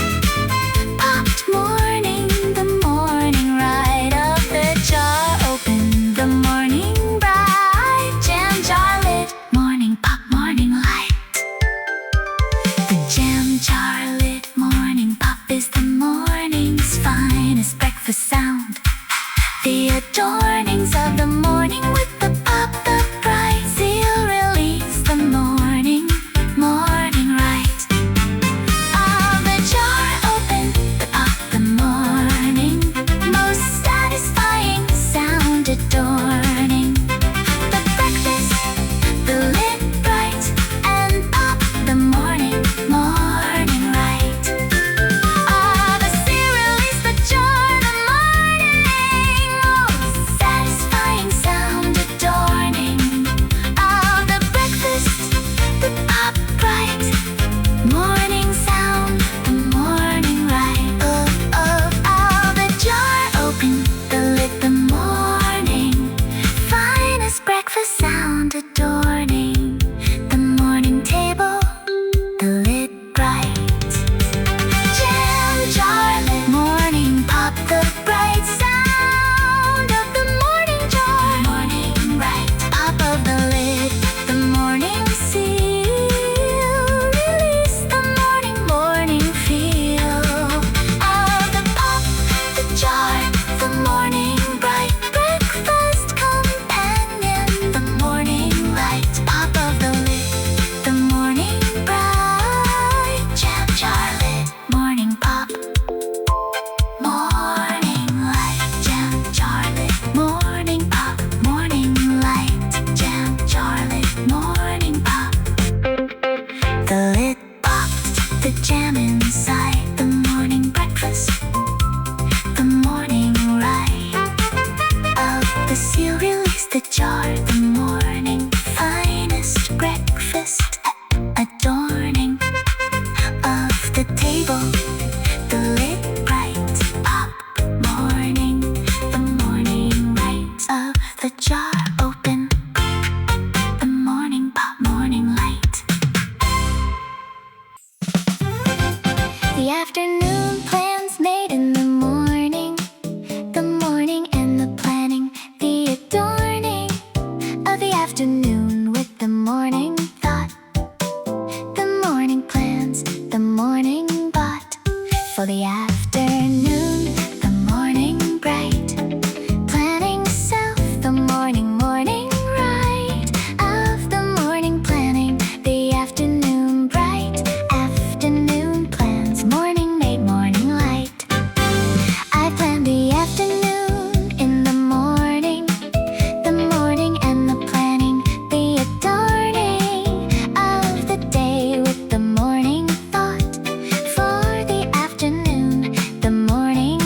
popped morning, the morning right of the jar open the morning bright jam jar lit morning pop morning light. The jam jar lit morning pop is the morning's finest breakfast sound. The adornings of the morning with the pop the bright seal release the morning right of the jar open the pop the morning most satisfying sound adorning the breakfast the lid bright and pop the morning right of the seal release the jar, the morning most satisfying sound adorning of the breakfast the pop bright morning sound, the morning right of the jar open the lid the morning finest breakfast sound adorning the morning table the lid bright. Jam jar lit morning pop the bright sound of the morning jar, morning right. Pop of the lid, the morning seal release the morning feel of the pop the jar, the morning bright breakfast companion, the morning light. Pop of the lid, the morning bright jam jar lit morning pop morning light. Jam jar lit morning pop morning light. Jam jar lit morning pop. The lid popped the jam inside the morning breakfast, the morning right of the seal release the jar, the morning finest breakfast adorning of the table the lid bright pop morning, the morning right of the jar open the morning pop morning light. The afternoon plans made in the morning and the planning, the adorning of the afternoon with the morning thought, the morning plans, the morning bought for the afternoon, the morning bright, planning self, the morning right of the morning planning, the afternoon bright, afternoon plans, morning made morning light. I planned the afternoon in the morning and the planning, the adorning of the day with the morning thought for the afternoon, the morning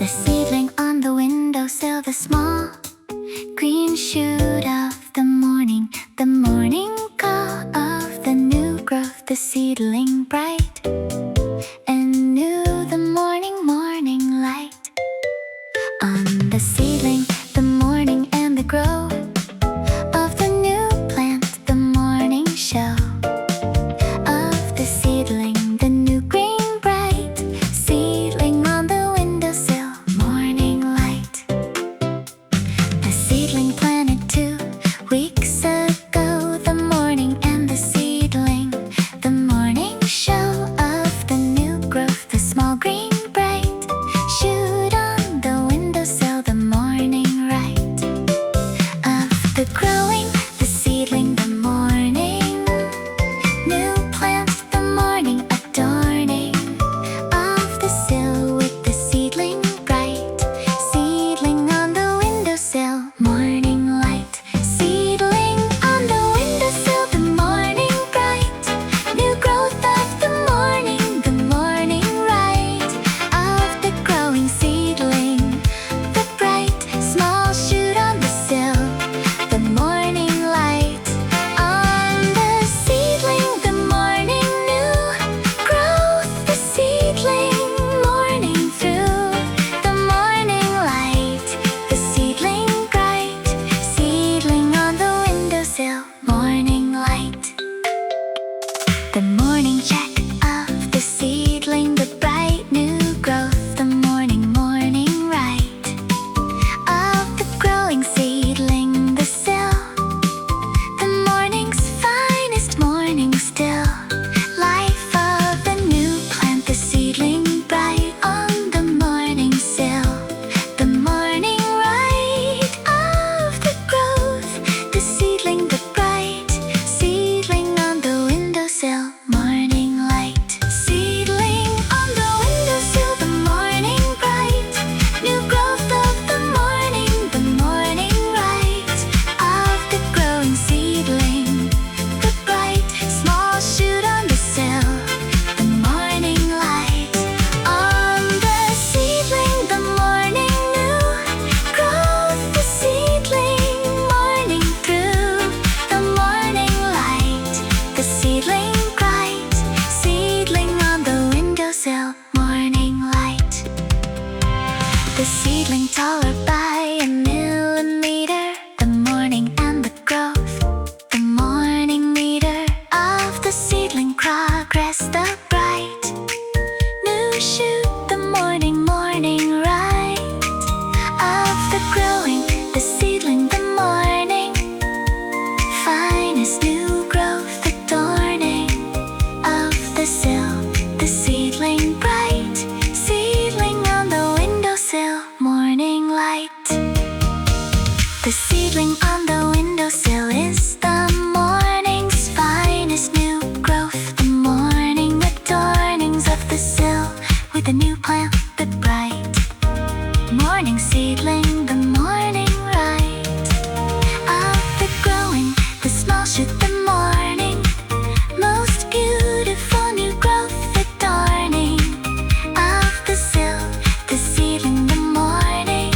The seedling on the windowsill, the small green shoot of the morning call of the new growth, the seedling bright and new, the morning light. On the seedling, the morning and the growth of the new plant, the morning show of the seedling, the new green bright, seedling on the windowsill, morning light. The seedling planted 2 weeks ago, the morning and the seedling, the morning show of the new growth, the small green bright shoot on the windowsill, the morning right of the growing, the seedling, the morning new plant, the morning adorning of the sill with the seedling bright, seedling on the windowsill, morning light. Seedling on the windowsill, the morning bright, new growth of the morning right of the growing seedling, the bright small shoot on the sill, the morning light. On the seedling, the morning new growth, the seedling morning through, the morning light, the seedling bright, seedling on the windowsill, morning light. The morning check of the seedling, the bright new growth, the morning right of the growing seedling, the sill, the morning's finest morning still, life of the new plant, the seedling bright on the morning sill, the morning right of the growth, the seedling, the bright, seedling on the windowsill, morning light. Seedling on the windowsill, the morning bright, new growth of the morning right of the growing seedling, the bright small shoot on the sill, the morning light. On the seedling, the morning new growth, the seedling morning through, the morning light, the seedling bright, seedling on the windowsill, morning light. The seedling taller by a millimeter, the morning and the growth, the morning meter of the seedling progress, the bright new shoot, the morning right of the growing, the seedling, the morning finest new growth, adorning of the sill, the seedling bright, seedling on the windowsill, morning light. The seedling on the windowsill is the morning's finest new growth, the morning adornings of the sill with the new plant, the bright morning seedling, the morning right of the growing, the small shoot, the morning most beautiful new growth, adorning of the sill, the seedling, the morning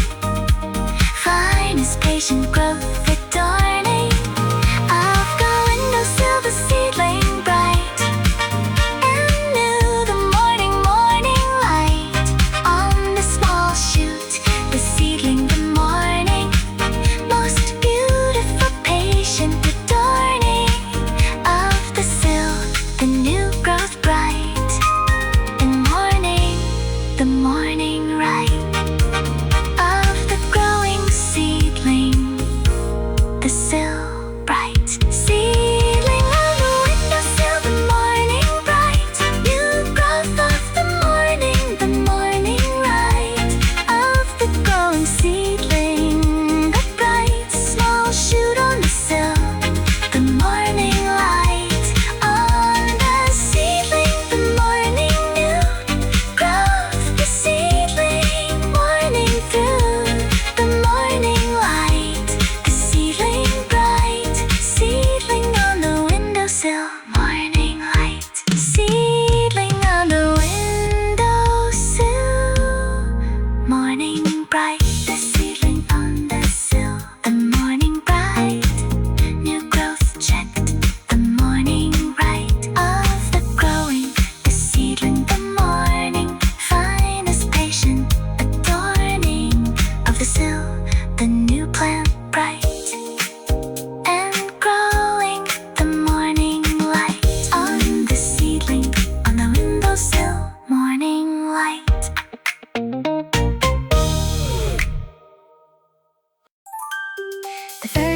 finest patient growth, adorning of the windowsill, the seedling bright and new, the morning light. On the small shoot, the seedling, the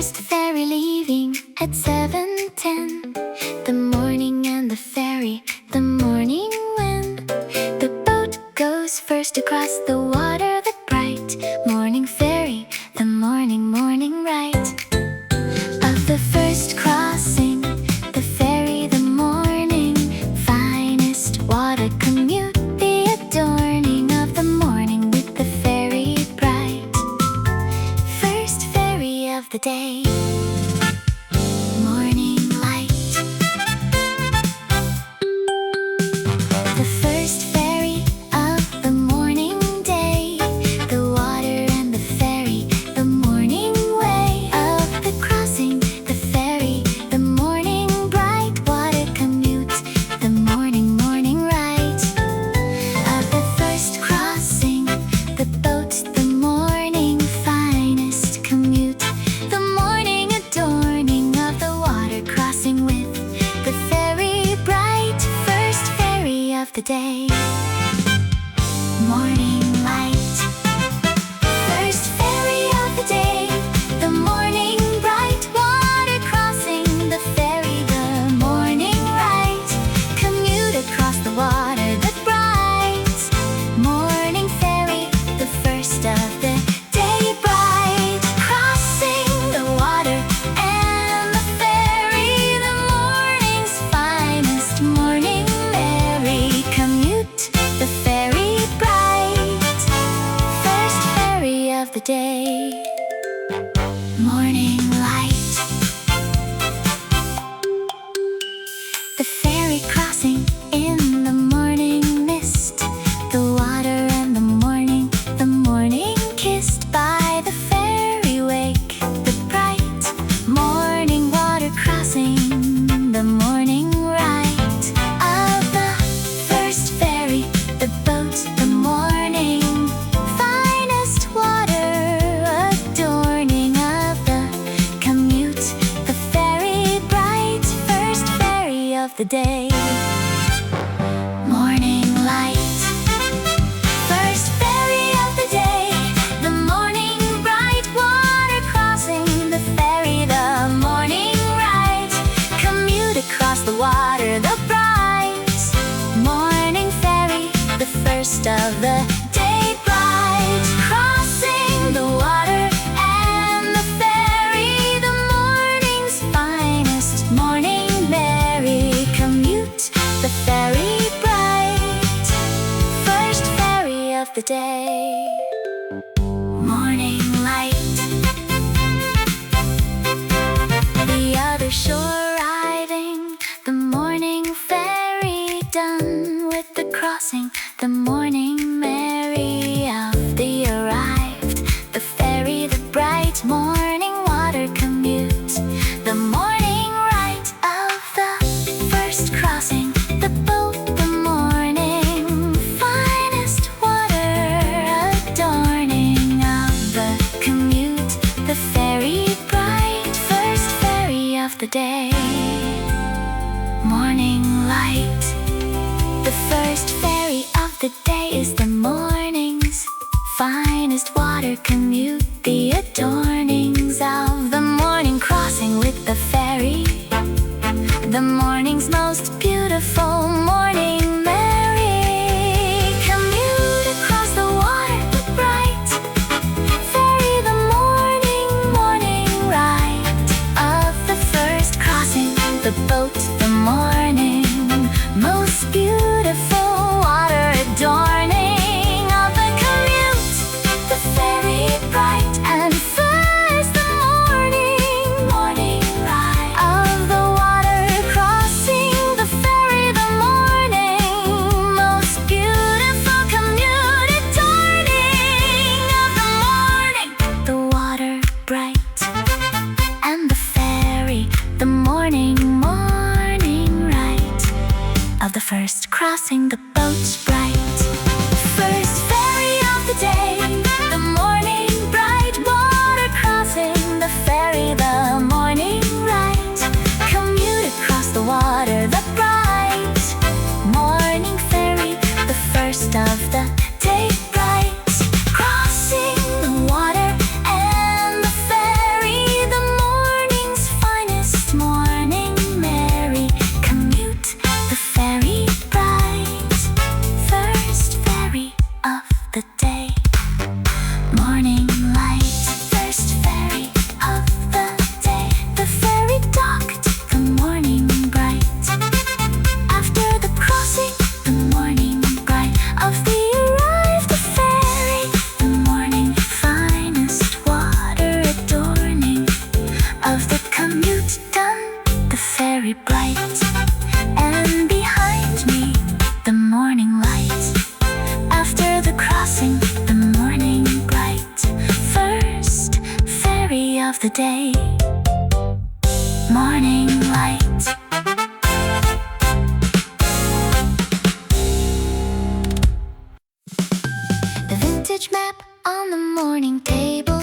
first ferry leaving at 7:10. The morning and the ferry, the morning wind. The boat goes first across the water, the bright morning ferry, the morning ride. Of the first crossing, the ferry, the morning, finest water commute, the adorning of the morning with the ferry bright. First ferry of the day, morning light. The first ferry of the morning day, the water and the ferry, the morning way. Of the crossing, the ferry, the morning bright water commute, the morning ride. Of the first crossing, the boat, the morning finest commute, the morning adorning of the water crossing with the ferry bright. First ferry of the day, morning light. First ferry of the day, the morning bright water crossing, the ferry, the morning right. Commute across the water, the bright morning ferry, the first of the day bright. Crossing the water and the ferry, the morning's finest morning merry. Commute the ferry bright. First ferry of the day, morning light. The ferry crossing in the morning mist, the water and the morning kissed by the ferry wake, the bright morning water crossing, the morning right. Of the first ferry, the boat, the morning finest water adorning of the commute, the ferry bright. First ferry of the day, morning light. First ferry of the day, the morning bright water crossing, the ferry, the morning right. Commute across the water, the bright morning ferry, the first of the day bright. Crossing the water and the ferry, the morning's finest morning merry. Commute the ferry bright. First ferry of the day, morning light. The other shore riding, the morning ferry done with the crossing, the morning merry of the arrived, the ferry, the bright morning water commute, the morning right. Of the first crossing, the boat, the morning finest water adorning of the commute, the ferry bright. First ferry of the day, morning light. The first ferry of the day is the morning's finest water commute, the adornings of the morning crossing with the ferry, the morning's most beautiful morning merry. Commute across the water, the bright ferry, the morning right. Of the first crossing, the boat, the morning most beautiful water adorning of the commute, the ferry bright. And first the passing, the morning bright, first fairy of the day, morning light. The vintage map on the morning table,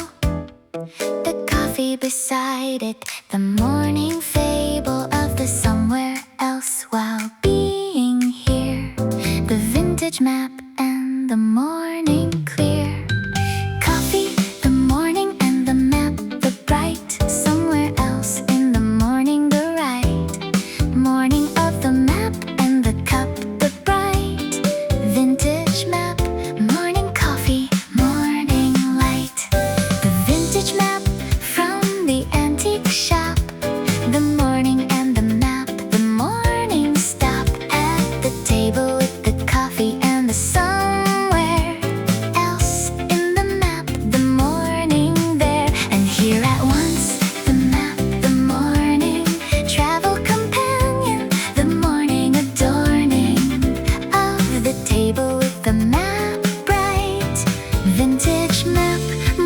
the coffee beside it, the morning fable of the somewhere else while being here. The vintage map and the morning clear. Coffee, the morning, and the map, the bright. Somewhere else in the morning, the right. Morning of the map and the cup, the bright. Vintage map, morning coffee, morning light. The vintage map from the antique shop, the morning and the map, the morning stop at the table with the coffee and the somewhere else in the map, the morning there. And here at once, the map, the morning travel companion, the morning adorning of the table with the map bright. Vintage map,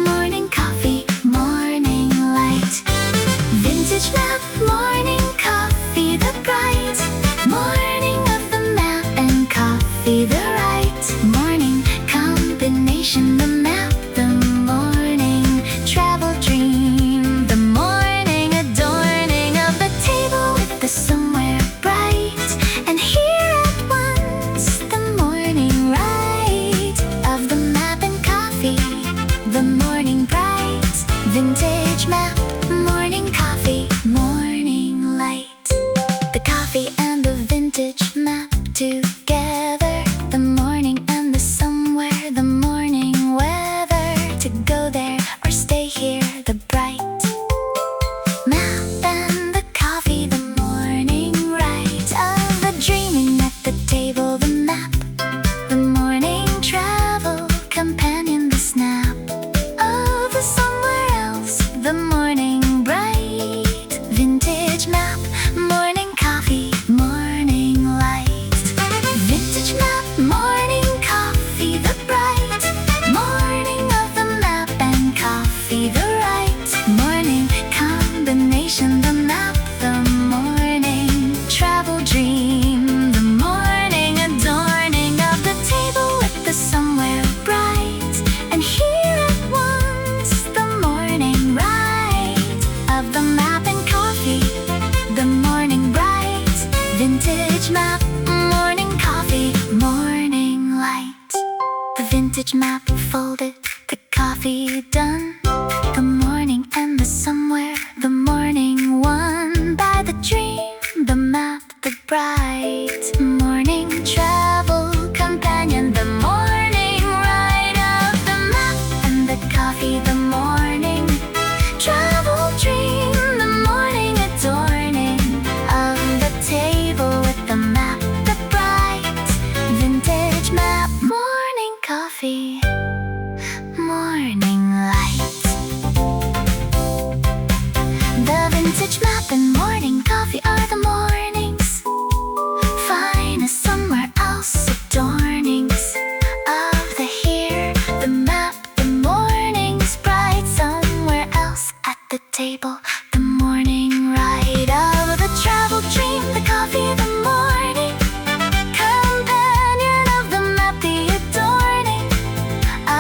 morning coffee, morning light. Vintage map, morning coffee, the bright. Morning of the map and coffee, the right. Morning combination, the map, the morning travel dream, the morning adorning of the table with the somewhere bright. And here at once, the morning right of the map and coffee, the morning bright. Vintage map, morning coffee, morning light. The coffee and the vintage map together, the morning and the somewhere, the morning weather. To go there or stay here, the bright map and the coffee, the morning right of the dreaming at the table, the map, the morning travel companion, the snap of the somewhere else, the morning bright. Vintage map, morning coffee, morning light. Vintage map, morning coffee, the bright. Morning of the map and coffee, the right. Morning combination, the map, the morning travel dream, the morning adorning of the table with the somewhere bright. And here at once, the morning right of the map and coffee, the morning bright. Vintage map, morning coffee, morning light. The vintage map folded, the coffee done, the morning and the somewhere, the morning won by the dream, the map, the bright. Morning travel companion, the morning ride of the map and the coffee, the morning travel dream, the morning adorning of the table with the map, the bright. Vintage map, morning coffee, morning light. The vintage map and morning coffee are the mornings finest, somewhere else adornings of the here, the map, the morning's bright. Somewhere else at the table, the morning ride of the travel dream, the coffee, the morning companion of the map, the adorning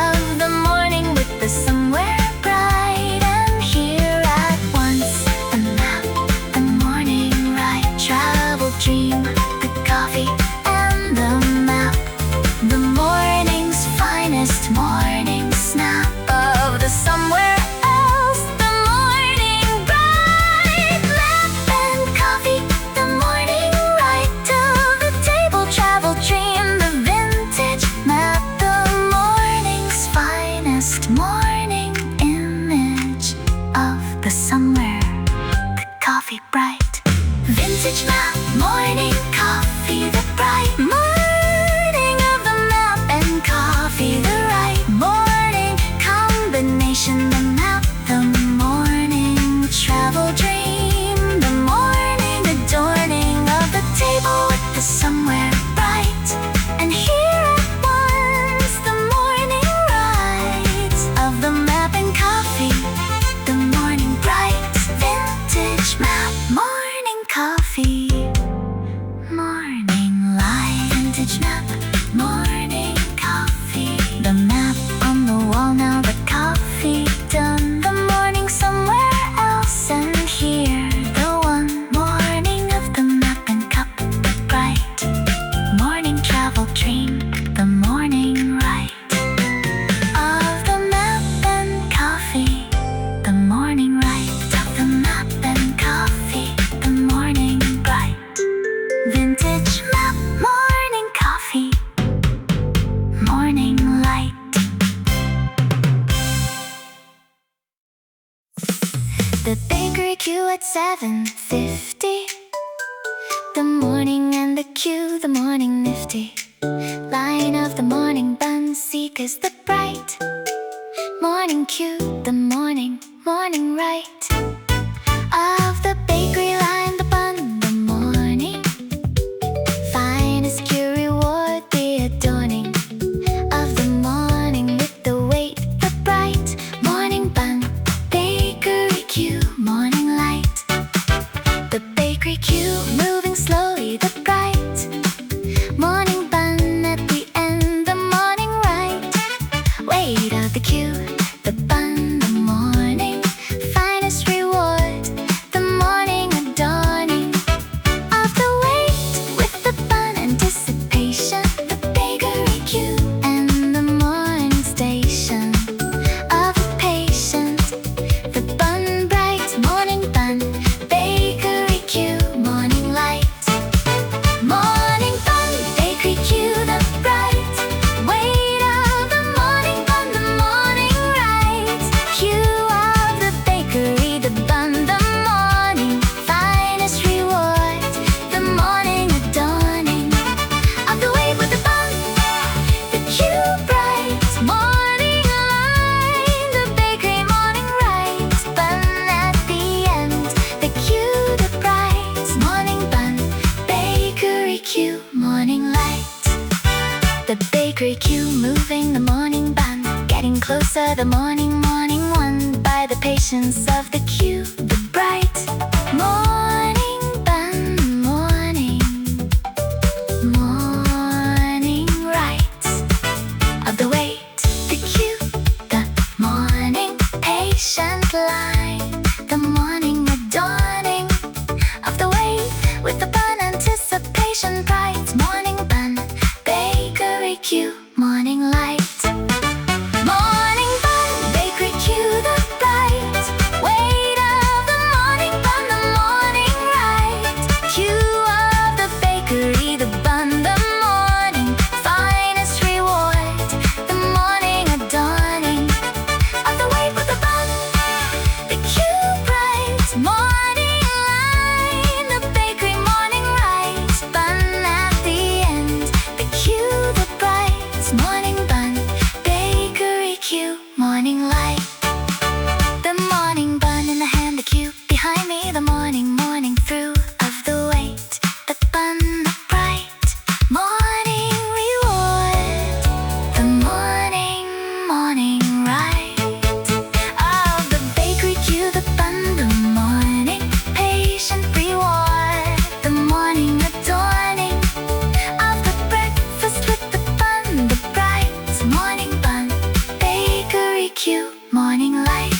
of the morning with the somewhere bright. And here at once, the map, the morning ride, travel dream, the coffee and the map, the morning's finest, morning snap of the somewhere else, the morning bright. Map and coffee, the morning right to the table, travel dream, the vintage map, the morning's finest, morning image of the somewhere, the coffee bright. Vintage map, morning coffee, the bright. Morning of the map and coffee, the right. The bakery queue at 7:50. The morning and the queue, the morning nifty. Line of the morning bun seekers, the bright morning queue, the morning right. Of the bakery line, the bun, the morning. Finest queue reward, the adorning of the morning with the weight, the bright morning bun. Bakery queue, morning light. The bakery queue moving slowly, the bright morning bun at the end, the morning right. Weight of the queue, the bun, the morning. Finest reward, the morning adorning of the weight with the bun. Anticipation, the bakery queue and the morning station of the patient. The bun bright, morning bun. Bakery queue, morning light. Morning bun, bakery queue, the bright weight of the morning bun, the morning right. Queue of the bakery, the bun, the morning. Finest reward, the morning adorning of the weight with the bun. The queue bright, morning line. The bakery, morning right. Bun at the end, the queue, the bright morning bun. Bakery queue, morning light. The bakery queue moving the morning bun, getting closer, the morning one. By the patience of the queue, the bright morning bun, morning right. Of the weight, the queue, the morning patient line. The morning adorning of the weight with the bun. Anticipation bright morning bun. Bakery queue, morning light. Morning bun, bakery queue, the bright weight of the morning bun, the morning right. Queue of the bakery, the bun, the morning. Finest reward, the morning adorning of the weight with the bun. The queue bright, morning line. The bakery, morning right. Bun at the end, the queue, the bright morning bun. Bakery queue, morning light. The morning bun in the hand, the queue behind me. The morning through of the weight, the bun, the bright morning reward. The morning right. Of the bakery queue, the bun, the morning patient reward. The morning adorning of the breakfast with the bun, the bright morning bun. Bakery queue, morning light.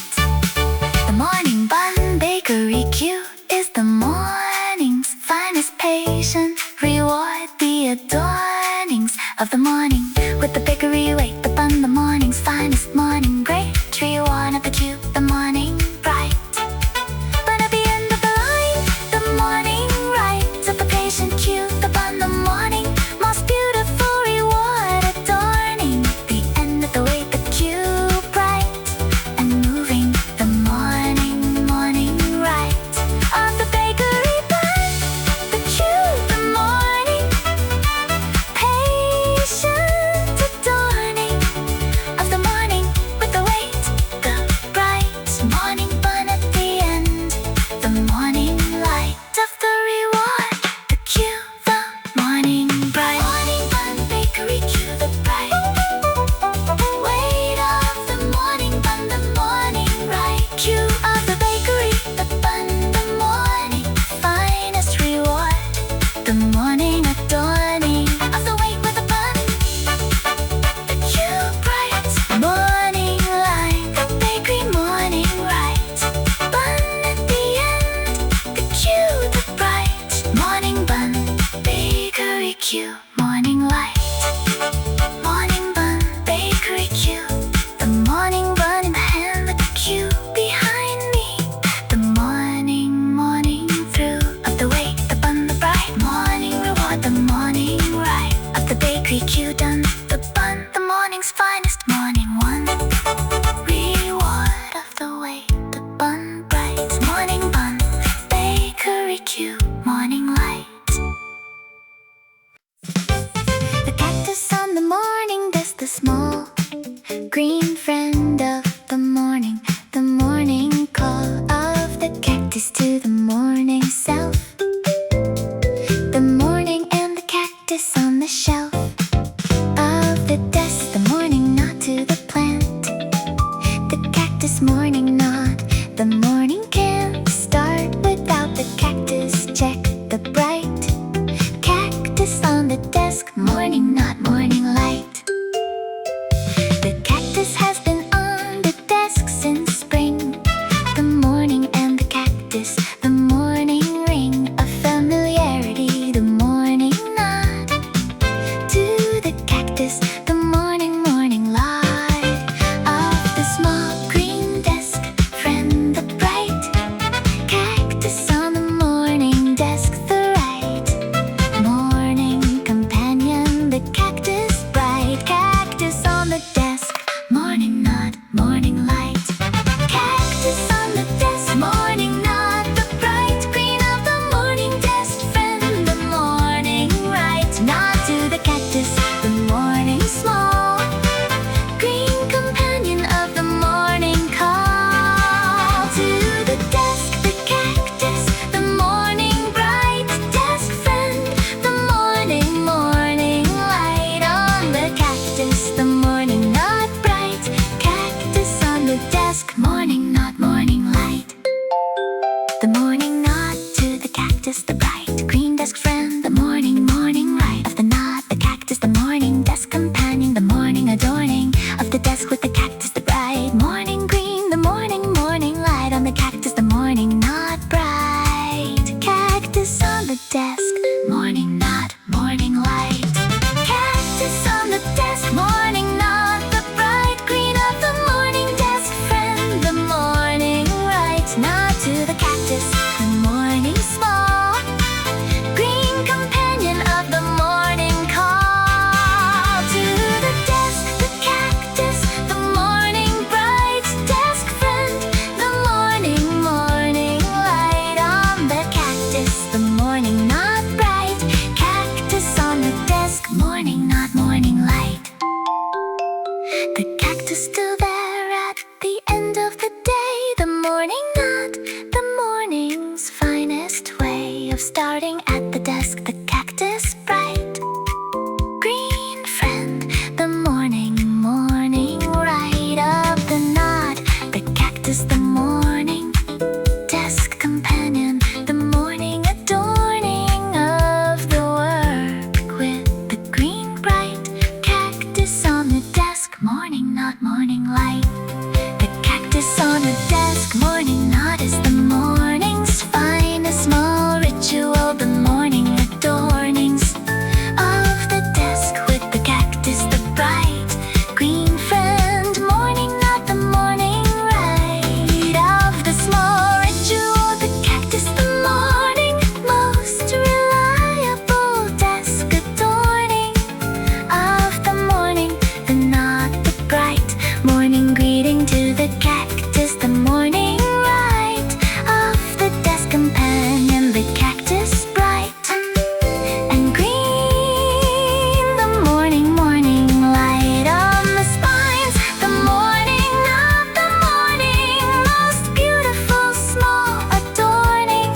The morning bun, bakery queue is the morning's finest patient reward. The adornings of the morning with the bakery weight, the bun, the morning's finest green friend of the morning call of the cactus to the morning self. The morning and the cactus on the shelf of the desk. The morning nod to the plant. The cactus morning nod. The morning can't start without the cactus. Check the bright cactus on the desk. Morning nod, morning light. The cactus has been on the desk since spring. The morning and the cactus. The morning ring of familiarity. The morning nod to the cactus. The morning light of the small green desk friend. The bright cactus on the morning desk. The right morning companion. The cactus, bright cactus on the desk. Morning nod, morning light. Cactus on the desk. Morning nod. The bright green of the morning desk friend. The morning right nod to the cactus. The morning small green companion of the morning call to the desk. The cactus. The morning bright desk friend. The morning light on the cactus. The morning nod, bright cactus on the desk. Morning nod, morning light. The morning nod to the cactus. The bright green desk friend. The morning light of the nod. The cactus. The morning desk companion. The morning adorning of the desk with the cactus. The bright morning green. The morning light on the cactus. The morning nod, bright cactus on the desk. Morning nod, morning light. Cactus on the desk. Morning nod. The bright green of the morning desk friend. The morning right nod to the cactus. The morning small green companion of the morning call to the desk. The cactus. The morning bright desk friend. The morning light on the cactus. The morning nod, bright cactus on the desk. Morning nod, morning light. The cactus still there at the end of the day. The morning nod, the morning's finest way of starting at the desk. The cactus, bright green friend. The morning right of the nod. The cactus, the morning desk companion. The morning adorning of the work with the green bright cactus on the desk. Morning nod, morning light. The cactus on the desk. Morning nod is the morning's finest small ritual. The morning adornings of the desk with the cactus. The bright green friend. Morning nod, the morning right of the small ritual. The cactus, the morning most reliable desk adorning of the morning. The nod, the bright morning greeting to the cactus. The morning right of the desk companion. The cactus, bright and green. The morning light on the spines. The morning nod, the morning most beautiful small adorning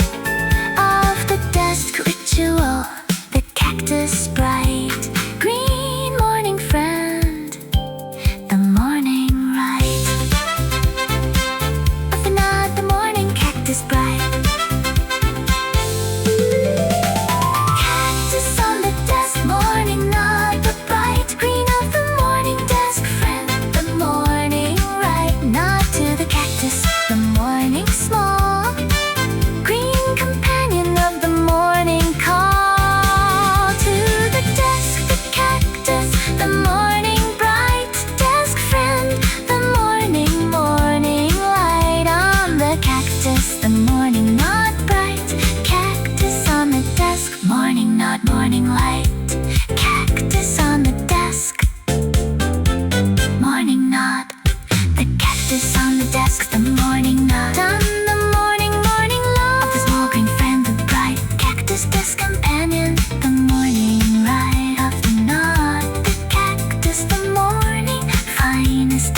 of the desk ritual. The cactus, bright green morning friend. The morning right of the nod. The morning cactus, bright cactus on the desk. Morning nod, the bright green of the morning desk friend. The morning right nod to the cactus. The morning small green companion of the morning call to the desk. The cactus. The morning bright desk friend. The morning light on the cactus. The morning nod, bright cactus on the desk. Morning nod, morning light. Cactus on the desk. Morning nod. The cactus on the desk. The morning nod. On the morning love of the small green friend. The bright cactus desk companion. The morning right of the nod. The cactus. The morning finest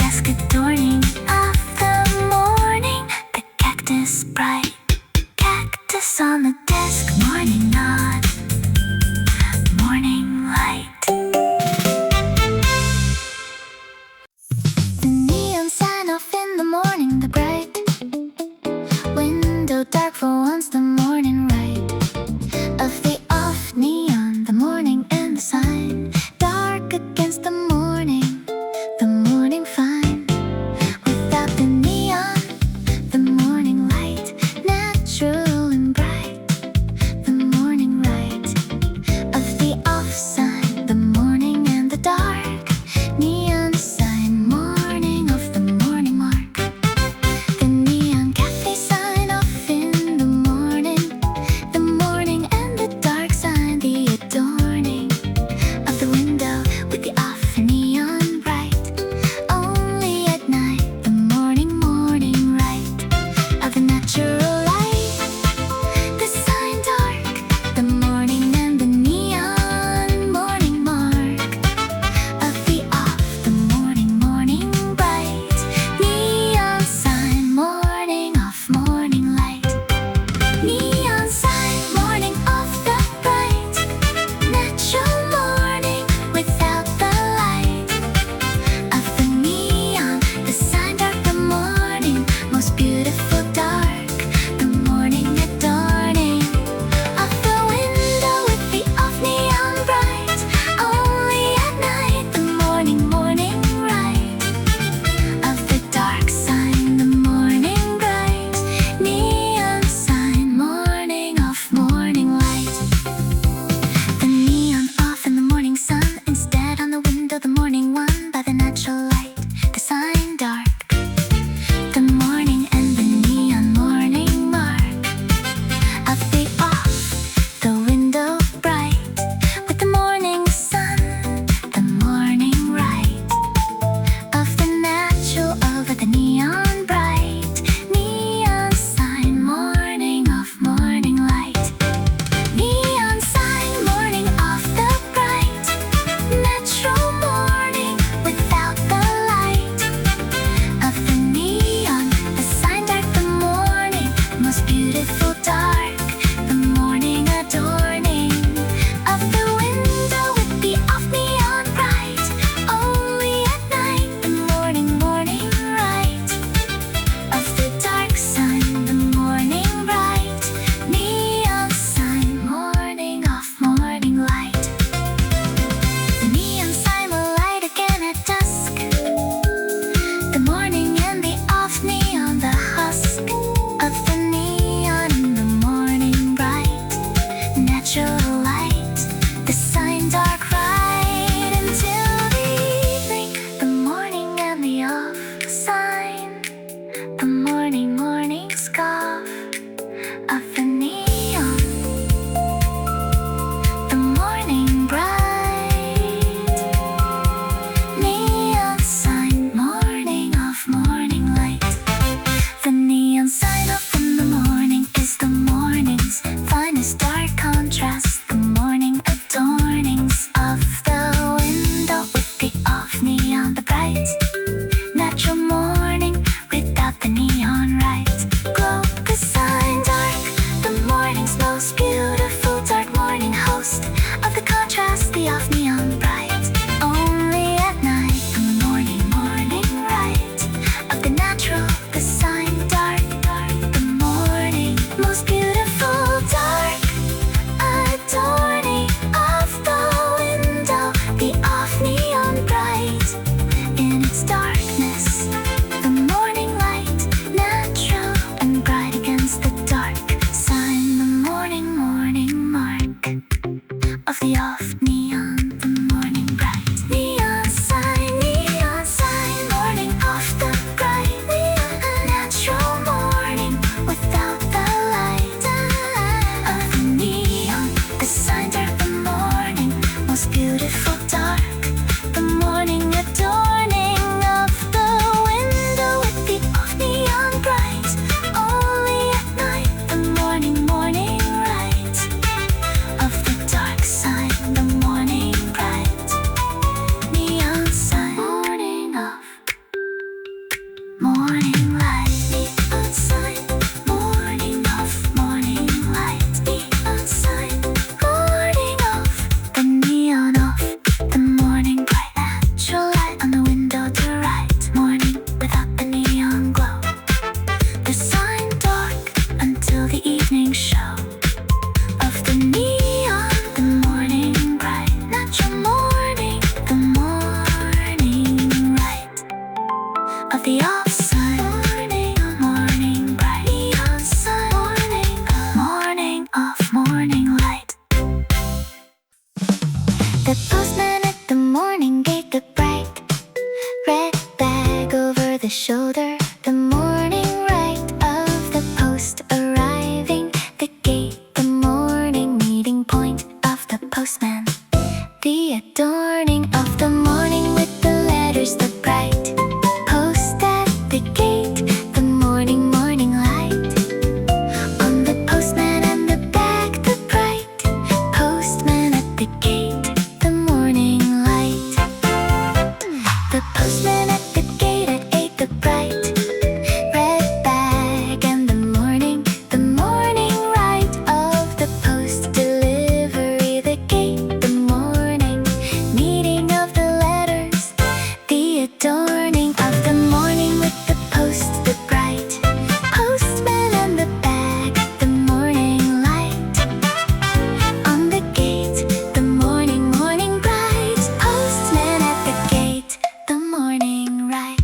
Morning light, neon sign. Morning off, morning light, neon sign. Morning off, the neon off. The morning bright, natural light on the window to right. Morning without the neon glow. The sign dark until the evening show of the neon. The morning bright, natural morning. The morning light of the off sun. Morning bright, neon sun. Morning off, morning light. The postman at the morning gate, the bright red bag over the shoulder. The morning right of the post arriving. The gate, the morning meeting point of the postman. The adorning of the morning with the letters, the bright post at the gate. The morning light on the postman and the bag, the bright postman at the gate. The morning light. The postman at the gate at 8, the bright red bag and the morning right of the post delivery. The gate, the morning meeting of the letters, the adorning of the morning with the post, the bright postman and the bag. The morning light on the gate. The morning bright postman at the gate. The morning right.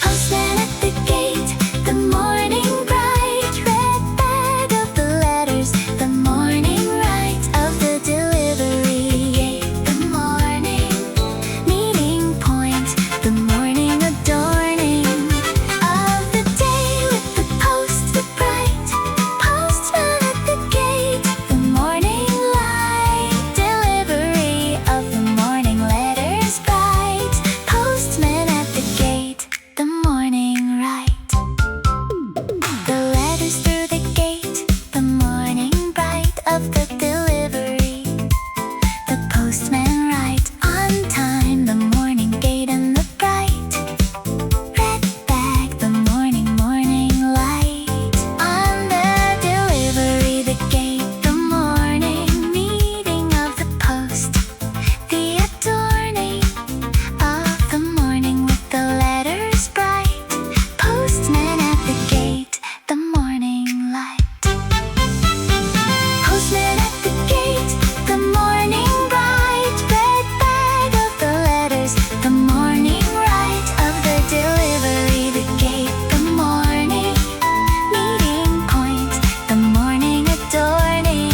Postman at the gate. The morning bright red bag of the letters. The morning right of the delivery. The morning meeting point. The morning adorning of the day with the post, the bright postman at the gate. The morning light delivery of the morning letters, bright postman at the gate. The morning right. The letters through the gate. The morning bright of the delivery. The postman right on time. The morning gate and the bright red bag. The morning light on the delivery. The gate. The morning meeting of the post. The adorning of the morning with the letters, bright postman at the gate. The morning light. Postman at the gate. The morning bright red bag of the letters. The morning right of the delivery. The gate. The morning meeting point. The morning adorning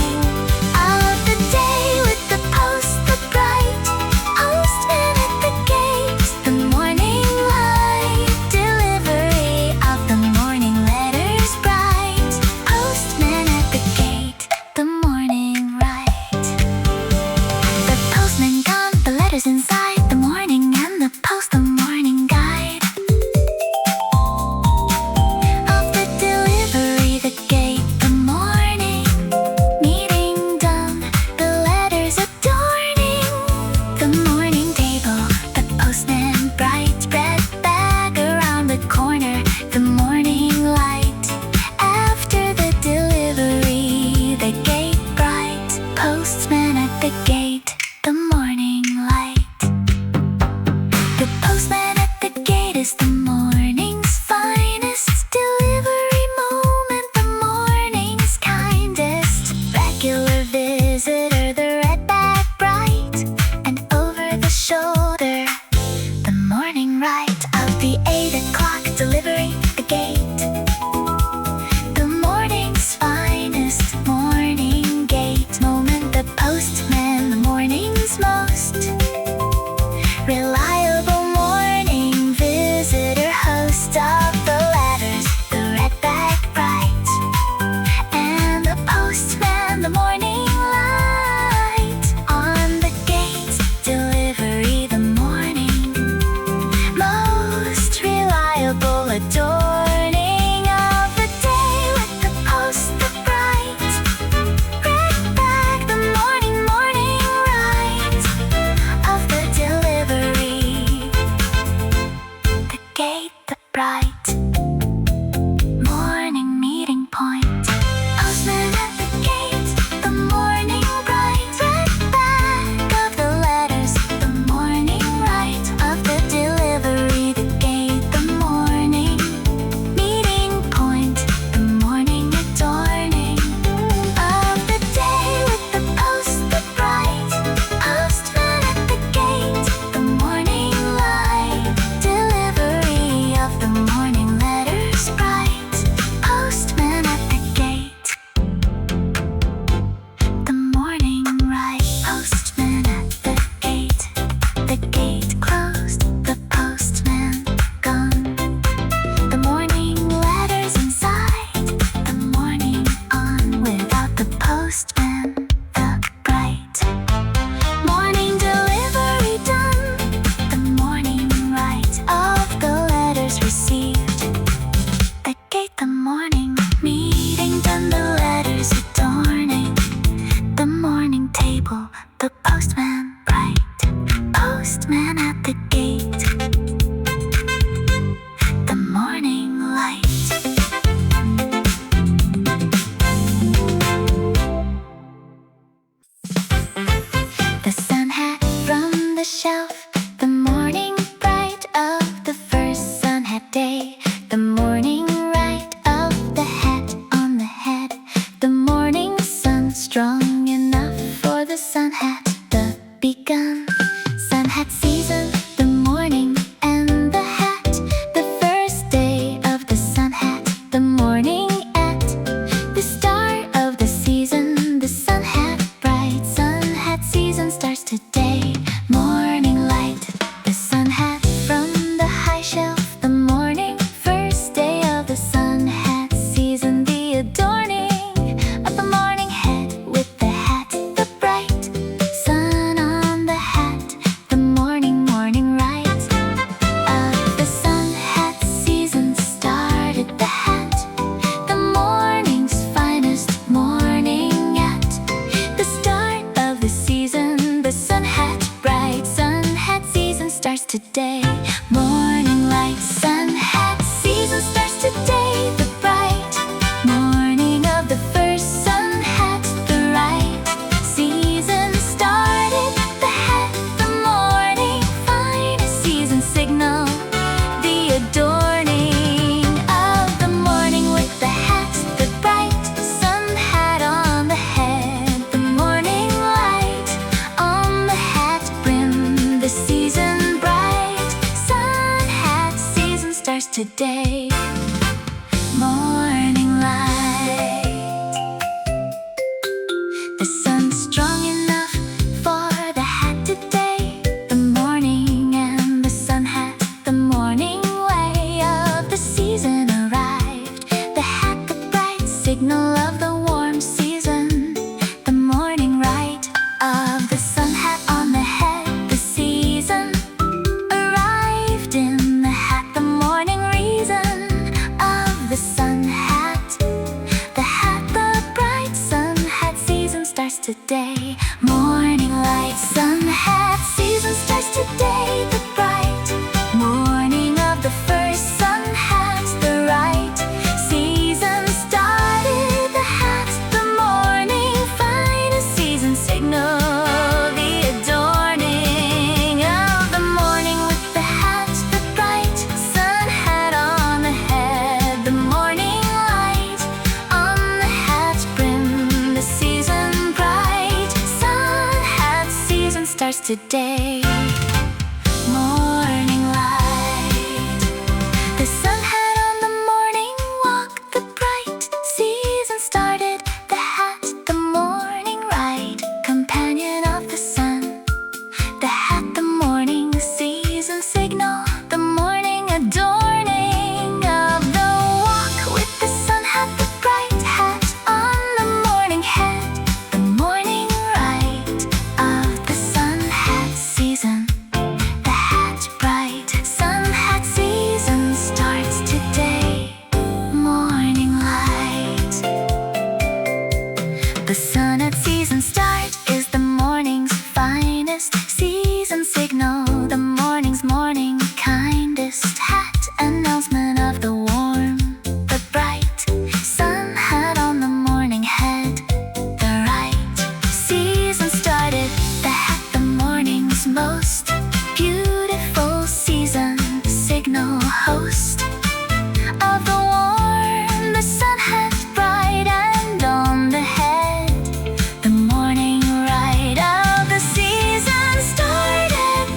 of the day with the post, the bright postman at the gate. The morning light delivery of the morning letters, bright postman at the gate. The morning right. The postman gone, the letters inside. The morning and the post, the morning guide of the delivery. The gate. The morning meeting done. The letters adorning the morning table. The postman bright red bag around the corner. The morning light after the delivery. The gate bright postman at the gate. The morning light. The postman at the gate is the morning's finest delivery moment. The morning's kindest regular visitor. The red bag bright and over the shoulder. The morning right of the 8 o'clock delivery. The gate. The morning's finest morning gate moment. The postman, the morning's most reliable morning visitor, host of the letters. The red bag bright and the postman. The morning light on the gate. Delivery. The morning most reliable bright. Morning meeting point. Postman at the gate. The morning bright. Red bag of the letters. The morning right of the delivery. The gate. The morning meeting point. The morning adorning of the day with the post. The bright postman at the gate. The morning light. Delivery of the morning letters. Bright postman at the gate. The morning right. Postman at the gate. The gate closed. The postman gone. The morning letters inside. The morning on without the postman. The bright morning delivery done. The morning right of the letters received. The gate. The morning meeting done. The letters adorning the morning table. The postman bright. Postman at the gate. The morning light. The sun hat from the shelf. The morning bright of the first sun hat day. The morning right of the hat on the head. The morning sun strong enough for the sun hat. The begun sun hat season. The morning and the hat. The first day of the sun hat. The morning at the start of the season. The sun hat bright. Sun hat season starts today. Morning light. The sun hat from the high shelf. The morning first day of the sun hat season. The adorning of the morning head with the hat. The bright sun on the hat. The morning right of the sun hat season started. The hat. The morning's finest morning at the start of the season. The sun hat bright. Sun hat season starts today. Morning light. Sun hat season starts today. The bright morning of the first sun hat. The right season started. The hat. The morning finest season signal. The adorning of the morning with the hat. The bright sun hat on the head. The morning light on the hat brim. The season bright. Sun hat season starts today. Morning light. The sun's strong enough for the hat today. The morning and the sun hat. The morning way of the season arrived. The hat. The bright signal of the warm season. The morning right of the sun hat on the head. The season arrived in the hat. The morning reason of the sun hat. The hat. The bright sun hat season starts today. Morning light. Sun hat season starts today. The bright morning of the first sun hat. The right season started. The hat. The morning finest season signal. The adorning of the morning with the hat. The bright sun hat on the head. The morning light on the hat brim. The season bright. Sun hat season starts today. Morning light. The sun hat on the morning walk. The bright season started. The hat. The morning right. Companion of the sun. The hat. The morning season signal. The morning adorning of the walk with the sun hat. The bright hat on the morning head. The morning right of the sun hat season. signal host of the warm. The sun had bright and on the head. The morning ride of the season started.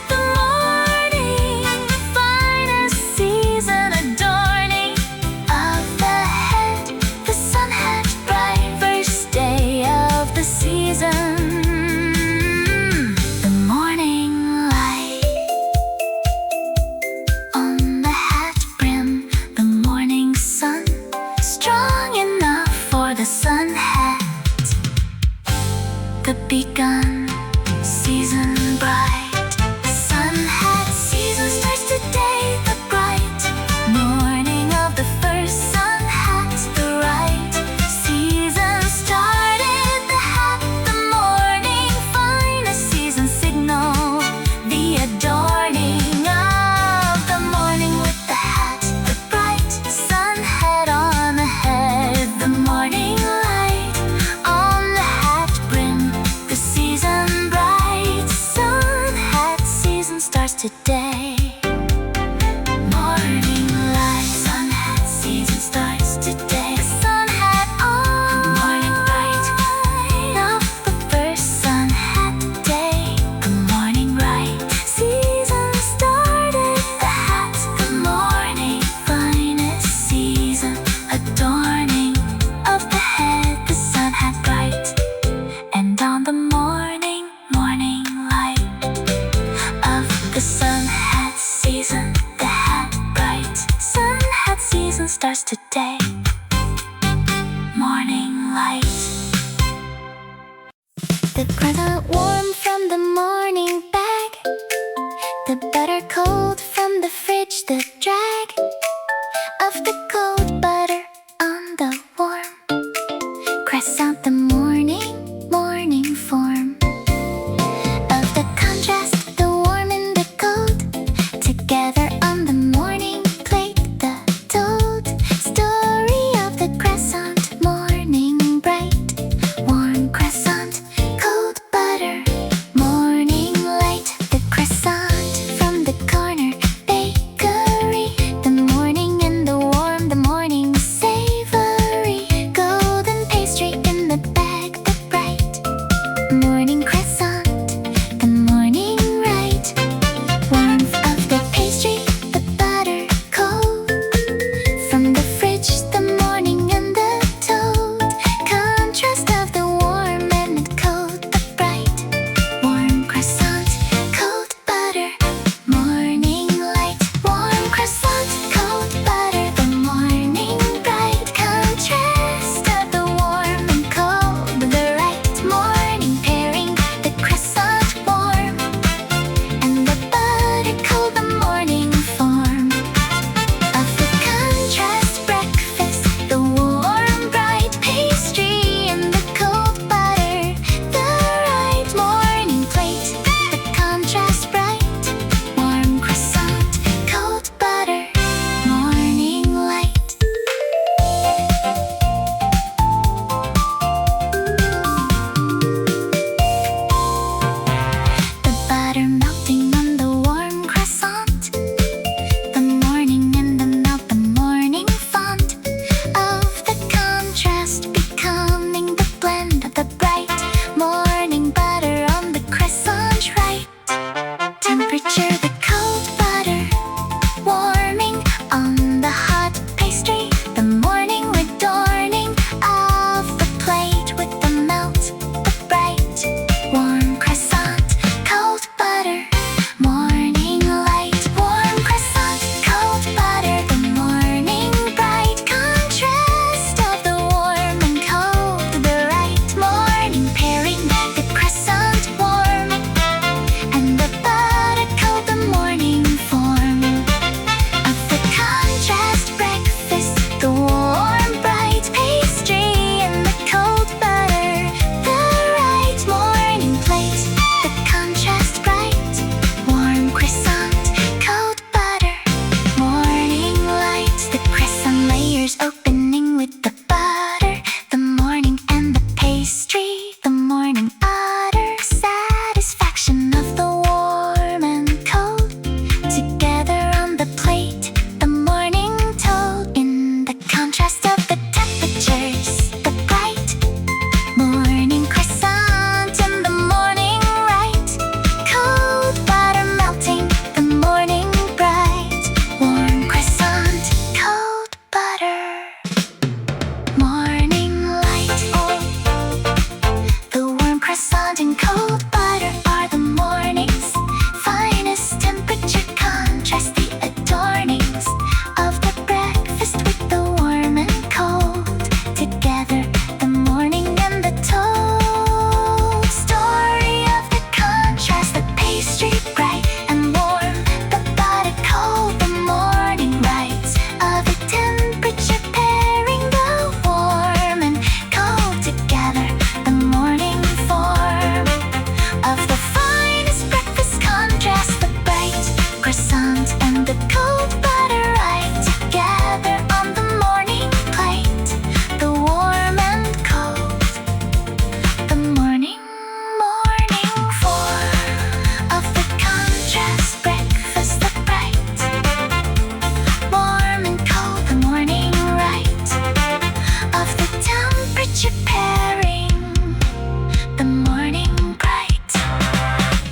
The morning, finest season adorning of the head. The sun had bright first day of the season. The morning light on the hat brim. The morning sun, strong enough for the sun hat. The begun season bright. The sun hat season starts today. The bright morning of the first sun hat. The right season started. The hat, the morning, finest season signal. The adorning of the morning with the hat. The bright sun hat on the head. The morning light on the hat brim. The season bright. Sun hat season starts today. Morning light. Sun hat season starts today. The sun hat on. Morning bright. Of the first sun hat day. The morning right. Season started. The hat. The morning finest season adorning of the head. The sun hat bright. And on the morning light of the sun hat season, the hat bright. Sun hat season starts today. Morning light. The present warm from the morning bag. The butter cold from the fridge. The drag of the cold butter on the warm. Crest out the morning form of the contrast, the warm and the cold. Together on the morning plate, the told story the cold butter right together on the morning plate. The warm and cold, the morning form of the contrast breakfast, the bright. Warm and cold, the morning right of the temperature pairing, the morning bright.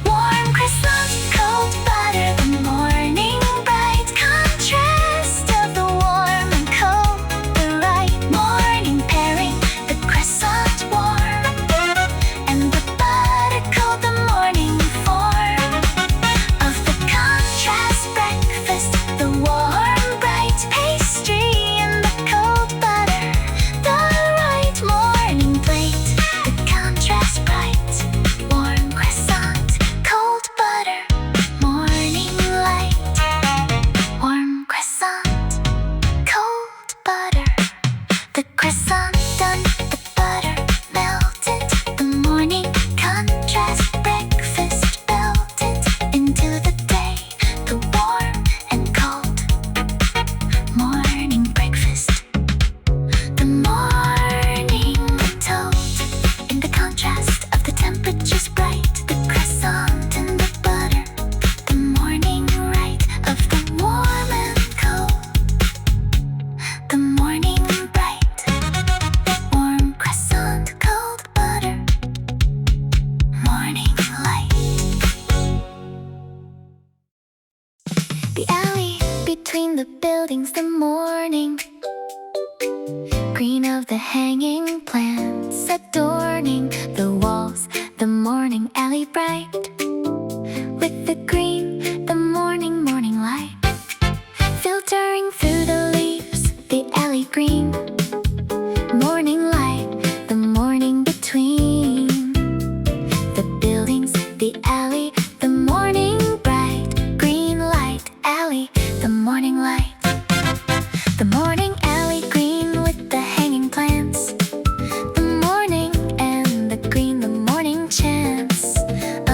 Warm croissant, cold butter, the morning bright. Contrast of the warm and cold, the right morning pairing, the croissant warm and the butter cold, the morning form of the contrast breakfast, the warm bright pastry and the cold butter, the right morning plate, the contrast bright warm croissant, cold butter, morning light. Warm croissant, cold butter, the croissant done, the butter melted, the morning contrast breakfast melted into the day, the warm and cold morning breakfast. The morning toast in the contrast of the temperatures bright, the croissant and the butter, the morning right of the warm and cold, the morning bright. Warm croissant, cold butter, morning light. The alley between the buildings, the morning green of the hanging plants adorning the walls, the morning alley bright with the green, the morning light filtering through the leaves, the alley green, morning light, the morning between the buildings, the alley, the morning bright, green light, alley, the morning light. The morning alley green with the hanging plants, the morning and the green, the morning chants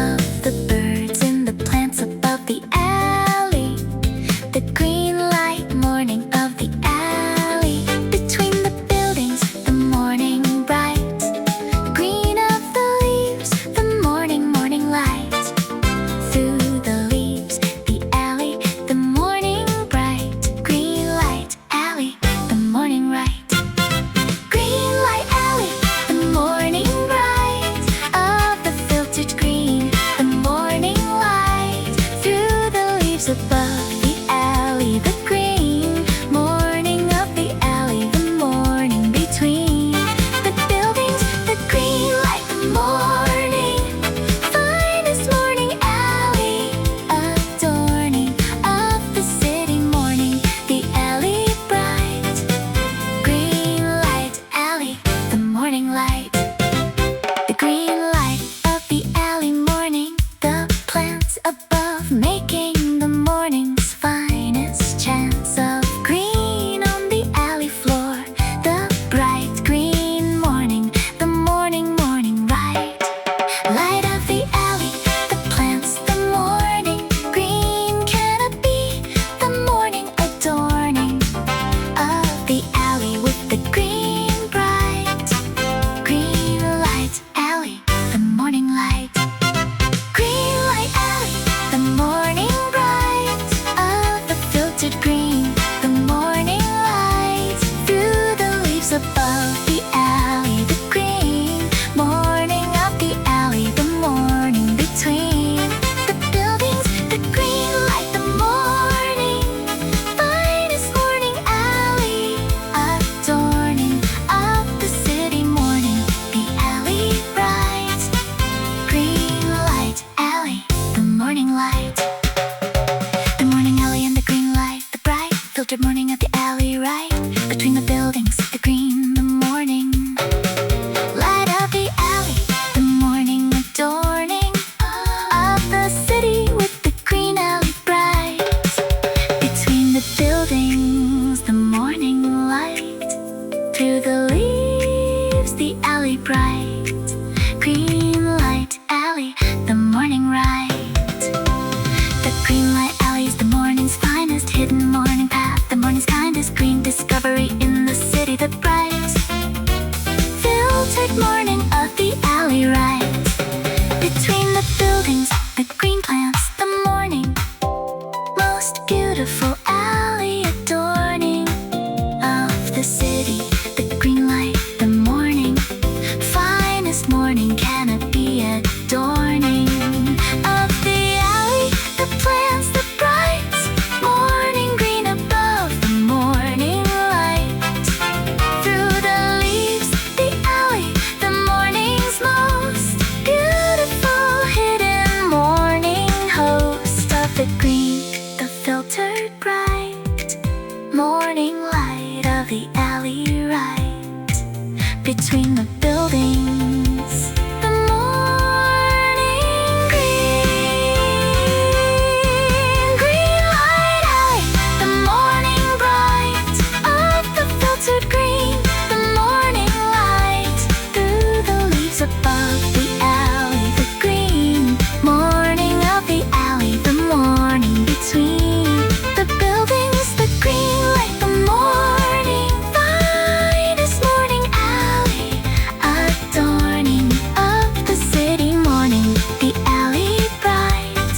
of the birds and the plants above the alley, the green light morning of the alley between the buildings, the morning bright, green of the leaves, the morning light through the leaves, the alley, the morning bright, green light alley, the morning right. Green light alley, the morning bright of the filtered green, the morning light through the leaves above the alley, the green morning of the alley, the morning between the buildings, the green light, the morning finest morning alley adorning of the city morning, the alley bright, green light alley, the morning light. The green light of the alley morning, the plants above making the morning's finest chance of green on the alley floor, the bright green morning, the morning right. Light of the alley, the plants, the morning green canopy, the morning adorning of the alley with the green bright, green light alley, the morning light. Green light alley, the morning bright of the filtered green, the morning light through the leaves above the alley, the green morning of the alley, the morning between the buildings, the green light, the morning finest morning alley adorning of the city morning, the alley bright, green light alley, the morning light. The morning alley and the green light, the bright filtered morning of the alley right between the buildings, the green, the morning light of the alley, the morning adorning of the city with the green alley bright between the buildings, the morning light through the leaves, the alley bright, green light alley, the morning right. The green light alley's the morning's finest filtered bright morning light of the alley right between the buildings. The morning green light alley. The morning bright of the filtered green. The morning light through the leaves above the alley. The green morning of the alley. The morning between the buildings. The green light. The morning finest morning alley, adorning of the city morning. The alley bright,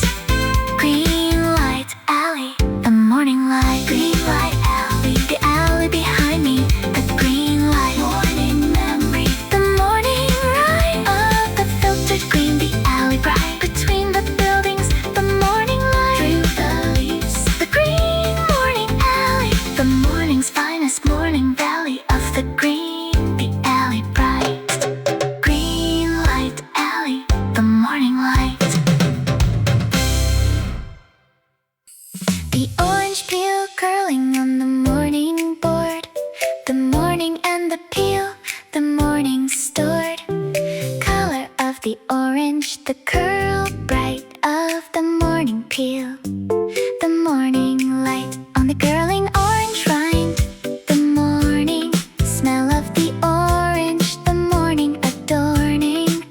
green light alley. The morning light, green light alley. The alley behind me. The green light, morning memory. The morning light of the filtered green. The alley bright between the buildings. The morning light through the leaves. The green morning alley. The morning's finest morning valley of the green. The alley bright, green light alley. The morning light. The orange peel curling on the morning board. The morning and the peel. The morning stored. Color of the orange. The curl bright of the morning peel. The morning light on the curling orange rind. The morning smell of the orange. The morning adorning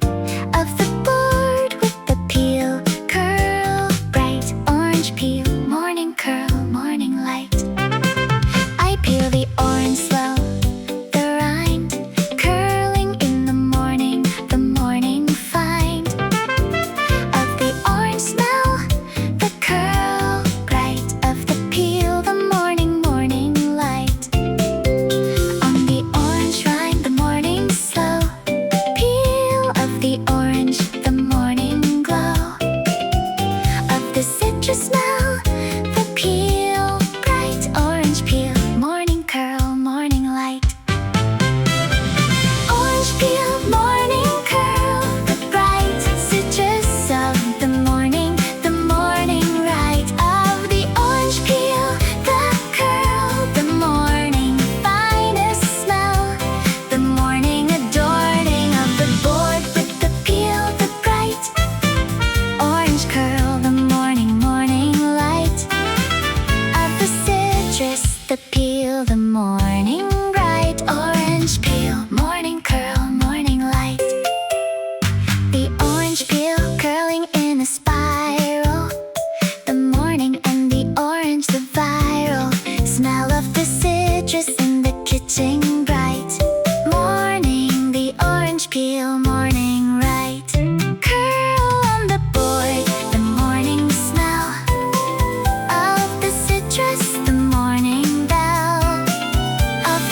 of the board with the peel. Curl bright orange peel. Morning curl, morning light. I peel the orange slow. The rind curling in the morning. The morning find of the orange smell. The curl bright of the peel. The morning, morning light on the orange rind. The morning slow. Peel of the orange. The morning glow of the citrus smell. The peel bright orange peel. Morning curl, morning light. Orange peel, morning curl. The bright citrus of the morning. The morning right of the orange peel. The curl, the morning finest smell. The morning adorning of the board with the peel. The bright orange curl. The morning, morning light of the citrus. The peel. The morning bright orange peel. Morning curl, morning light. The orange peel curling in a spiral. The morning and the orange. The viral smell of the citrus in the kitchen bright. Morning, the orange peel. Morning right. Curl on the board. The morning smell of the citrus. The morning bell of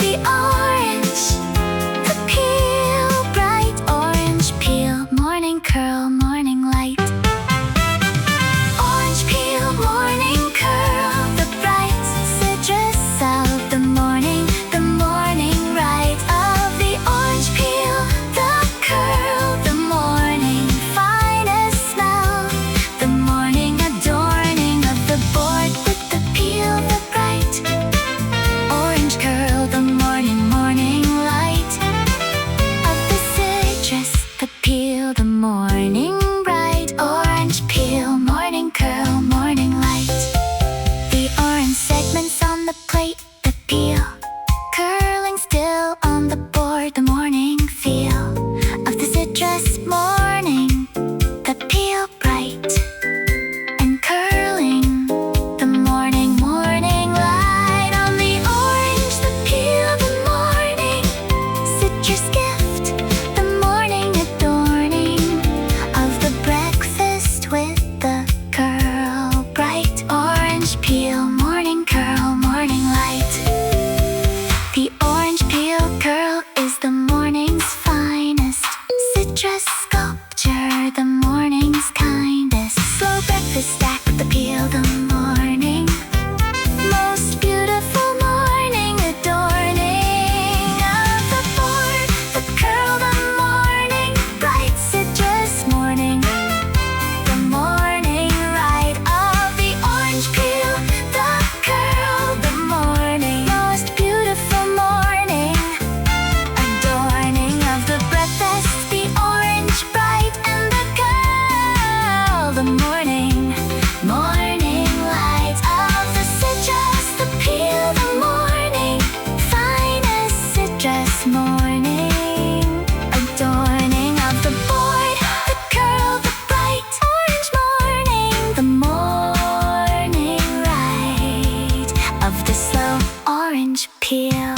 of the slow orange peel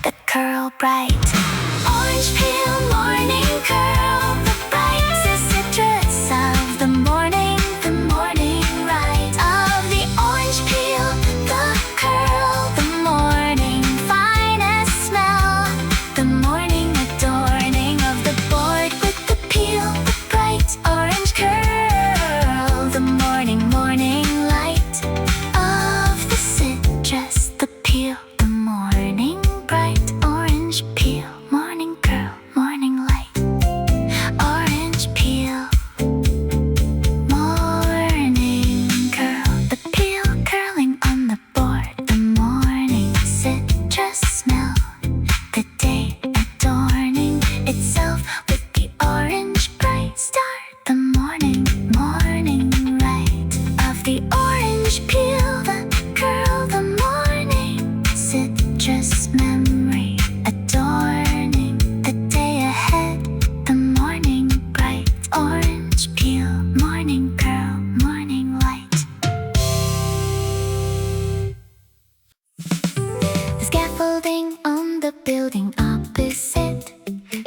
that curl bright. Orange peel, morning curl, the bright the citrus of the morning light of the orange peel, the curl, the morning finest smell, the morning adorning of the board with the peel, the bright orange curl, the morning light of the citrus, the peel, the morning bright orange peel, morning curl, morning light, orange peel, morning curl, the peel curling on the board, the morning citrus smell, the day adorning itself with the orange bright start, the morning light of the orange peel, the curl, the morning citrus memory adorning the day ahead, the morning bright orange peel, morning curl, morning light. The scaffolding on the building opposite,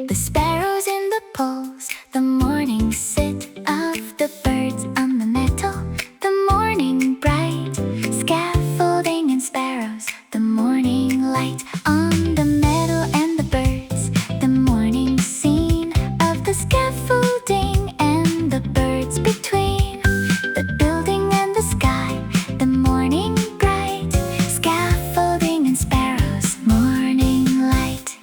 the sparrows in the poles, the morning sit of the birds on the metal, the morning bright, scaffolding and sparrows, the morning light on the meadow and the birds, the morning scene of the scaffolding and the birds between the building and the sky, the morning bright, scaffolding and sparrows, morning light,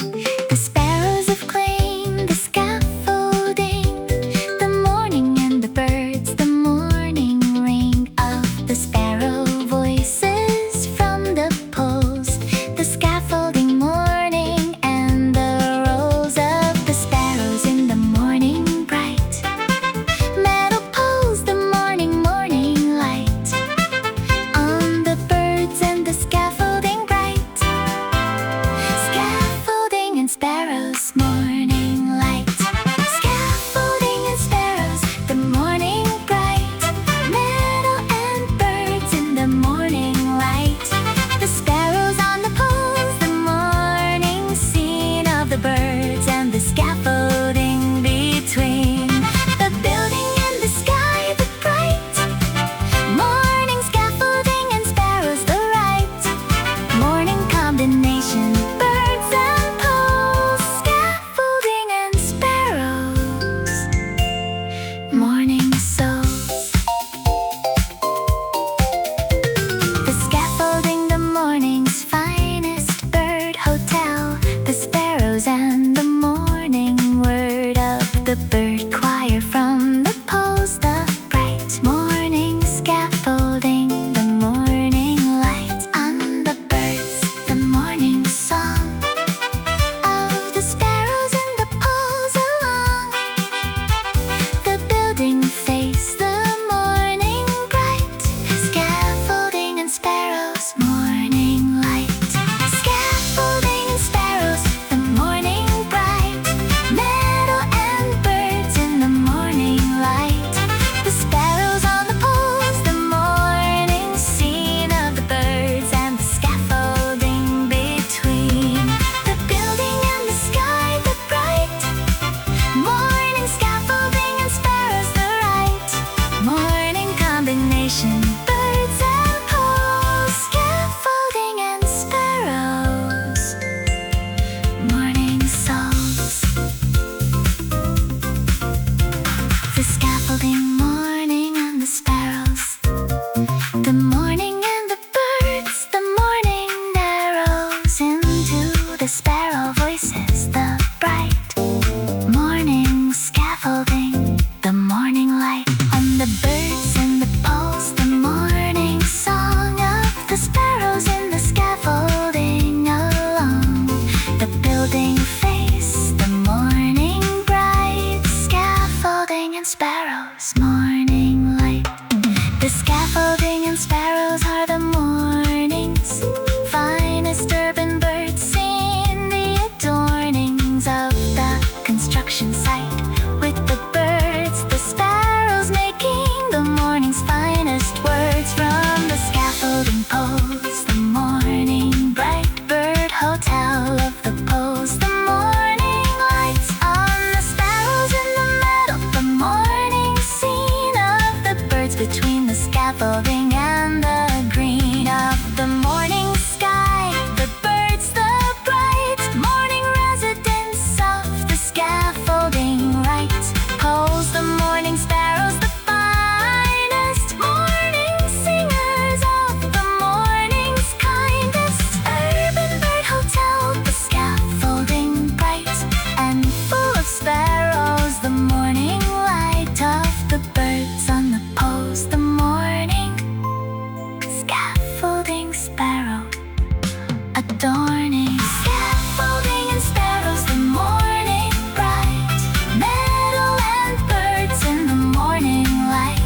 adorning. Scaffolding and sparrows, the morning bright. Meadow and birds in the morning light.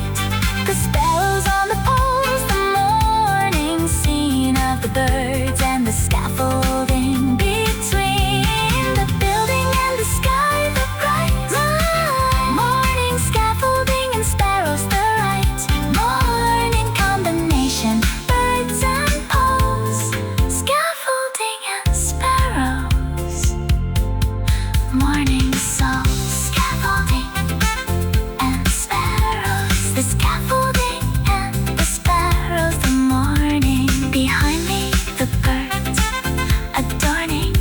The sparrows on the poles, the morning scene of the birds and the scaffolding between the building and the sky, the bright morning scaffolding and sparrows, the right morning combination, birds and poles, scaffolding and sparrows, morning soul, scaffolding and sparrows, the scaffolding and the sparrows, the morning behind me, the birds adorning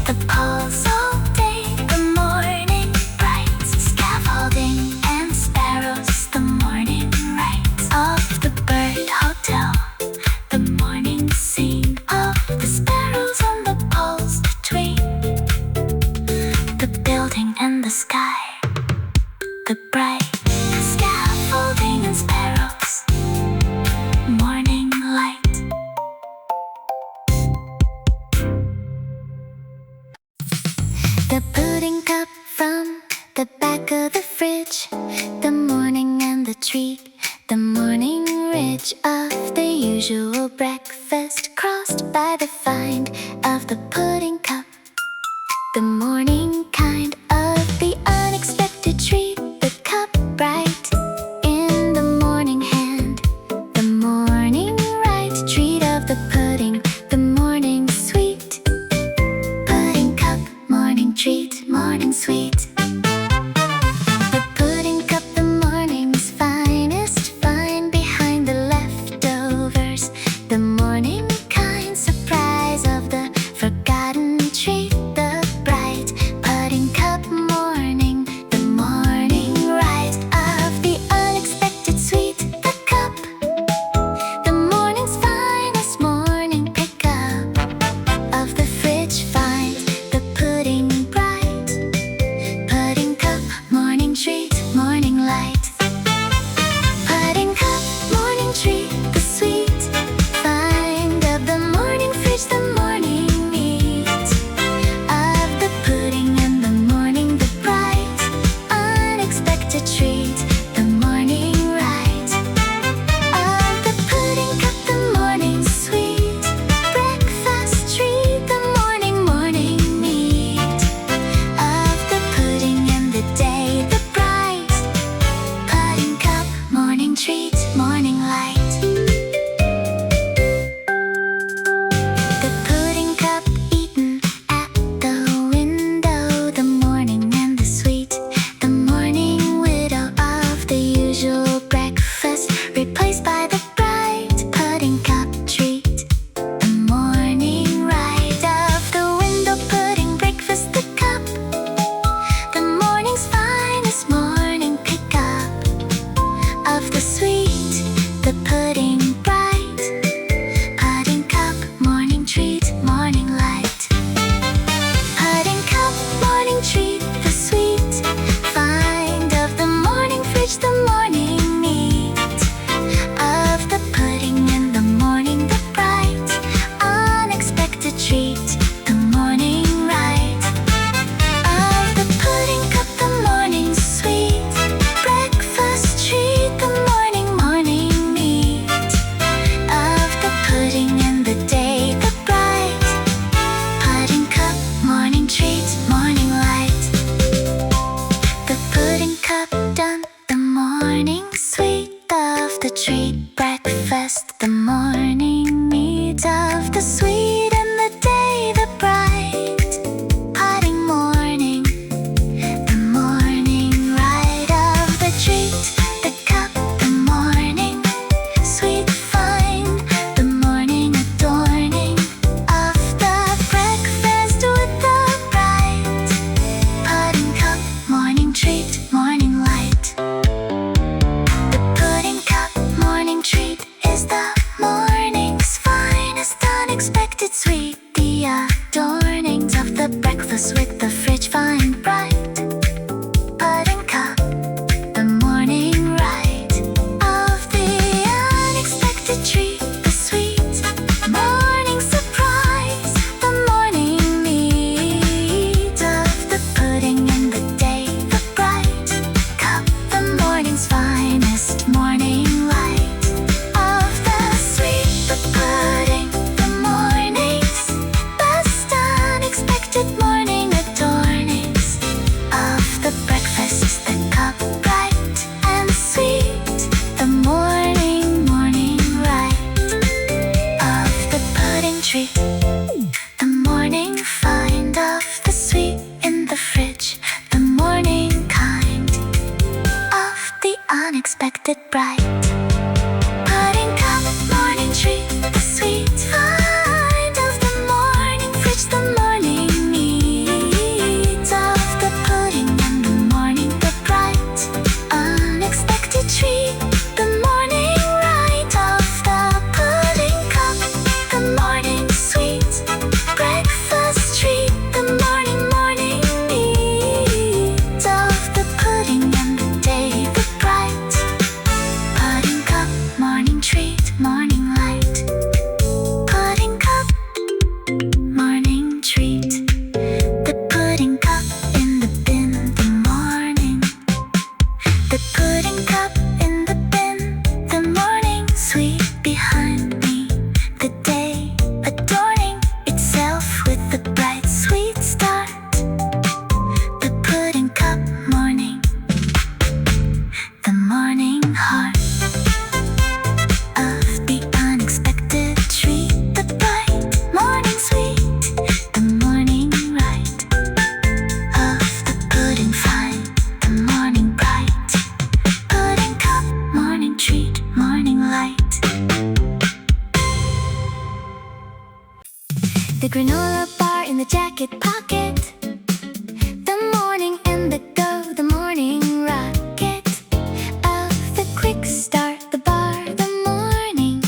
the poles all day, the morning bright, scaffolding and sparrows, the morning right of the bird hotel, the morning scene of the sparrows on the poles between the building and the sky, the bright scaffolding and sparrows, morning light. The pudding cup from the back of the fridge, the morning and the treat, the morning ridge of the usual breakfast crossed by the find of the pudding cup, the morning kind of the unexpected treat, the cup bright in the morning hand, the morning right treat of the pudding, the morning sweet, pudding cup, morning treat, morning sweet. The pudding cup, the morning's finest find behind the leftovers, the morning kind surprise of the forgotten treat, the bright pudding cup morning, the morning right of the unexpected sweet, the cup, the morning's finest morning pickup of the fridge find, the pudding bright, pudding cup, morning treat, morning light. Pudding cup, morning treat, the sweet find of the morning fridge, the morning meat of the pudding and the morning, the bright, unexpected treat, the morning right of the pudding cup, the morning sweet, breakfast treat, the morning, morning meat of the pudding and the day, the bright, pudding cup, morning treat, morning light. The pudding cup eaten at the window, the morning and the sweet, the morning widow of the usual breakfast replaced by the bright pudding cup treat, the morning right of the window pudding breakfast, the cup, the morning's finest morning pickup of the sweet, the pudding bright, pudding cup, morning treat, morning light. Pudding cup, morning treat, the sweet find of the morning fridge, the morning meat of the pudding and the morning, the bright, unexpected treat, the morning right of the pudding cup, the morning sweet, breakfast treat, the morning, morning meat of the pudding and the day, the bright, pudding cup, morning treat, morning light. The pudding cup done, the morning sweet of the treat, breakfast, the morning meat of the sweet and the day, the bright, pudding morning, the morning right of the treat, the cup, the morning sweet find, the morning adorning of the breakfast with the bright, pudding cup, morning treat, morning light. The pudding cup, morning treat is the morning's finest unexpected sweet, the adornings of the breakfast with the fridge find bright, pudding cup, the morning right of the unexpected treat, the sweet morning surprise treat. The morning find of the sweet in the fridge. The morning kind of the unexpected bright. Pudding cup, morning treat. The sweet find of the morning fridge. The morning needs of the pudding and the morning the bright unexpected treat. The morning right of the pudding cup. The morning sweet breakfast treat. The morning needs of the pudding and the day the bright pudding cup, morning treat, morning light. Pudding cup, morning treat. The pudding cup in the bin, the morning. The pudding cup in the bin, the morning sweet behind me. The day adorning itself with the bright sweet start. The pudding cup, morning. The morning heart of the unexpected treat. The bright morning sweet. The morning right of the pudding find. The morning bright pudding cup, morning treat, morning light. The granola bar in the jacket pocket. The morning and the go, the morning rocket of the quick start. The bar, the morning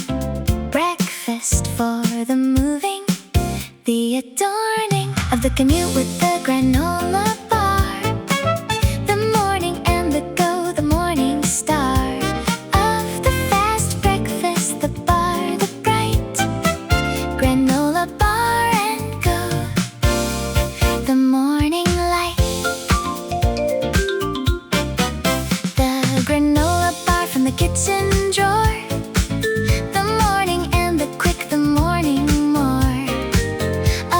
breakfast for the moving. The adorning of the commute with the granola bar. The morning and the go, the morning star of the fast breakfast. The bar, the bright granola bar and go. The morning light. The granola bar from the kitchen drawer. The morning and the quick, the morning more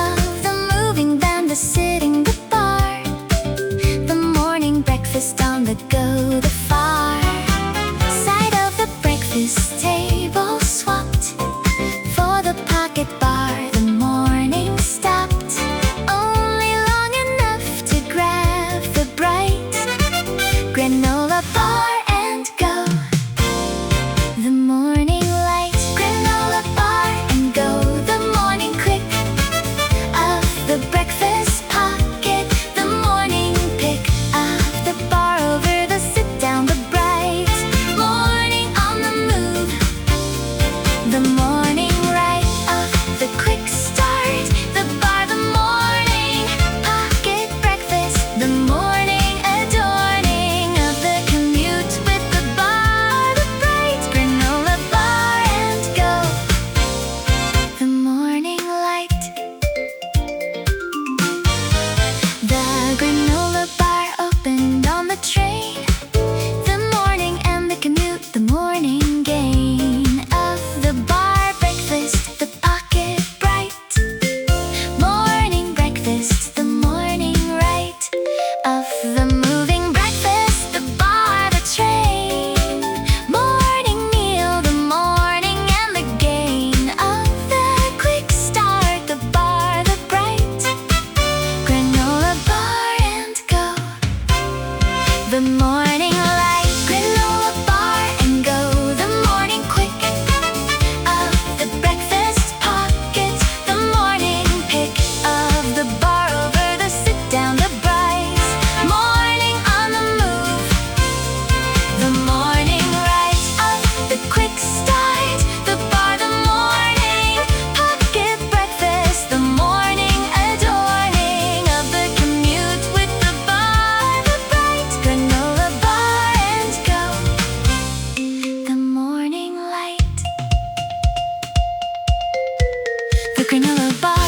of the moving van, the sitting, the bar. The morning breakfast on the go, the far side of the breakfast table swapped for the pocket bar. The morning stopped only long enough to grab the bright granola bar and go. The morning light, granola bar and go. The morning quick of the breakfast pocket. The morning pick of the bar over the sit down. The bright morning on the move. The morning right of the quick start. The bar, the morning pocket breakfast. The morning adorning of the commute with the bar. The bright granola bar and go. The morning light. The granola bar opened on the train. The morning and the commute. The morning gain of the bar breakfast. The pocket bright morning breakfast. The morning right of the moving breakfast. The bar, the train. Morning meal. The morning and the gain of the quick start. The bar, the bright granola bar and go. The morning light, granola bar and go. The morning quick of the breakfast pocket. The morning pick of the bar over the sit down. The bright morning on the move. The morning right of the quick start. The bar, the morning pocket breakfast. The morning adorning of the commute with the bar. The bright granola bar and go. The morning light. The granola bar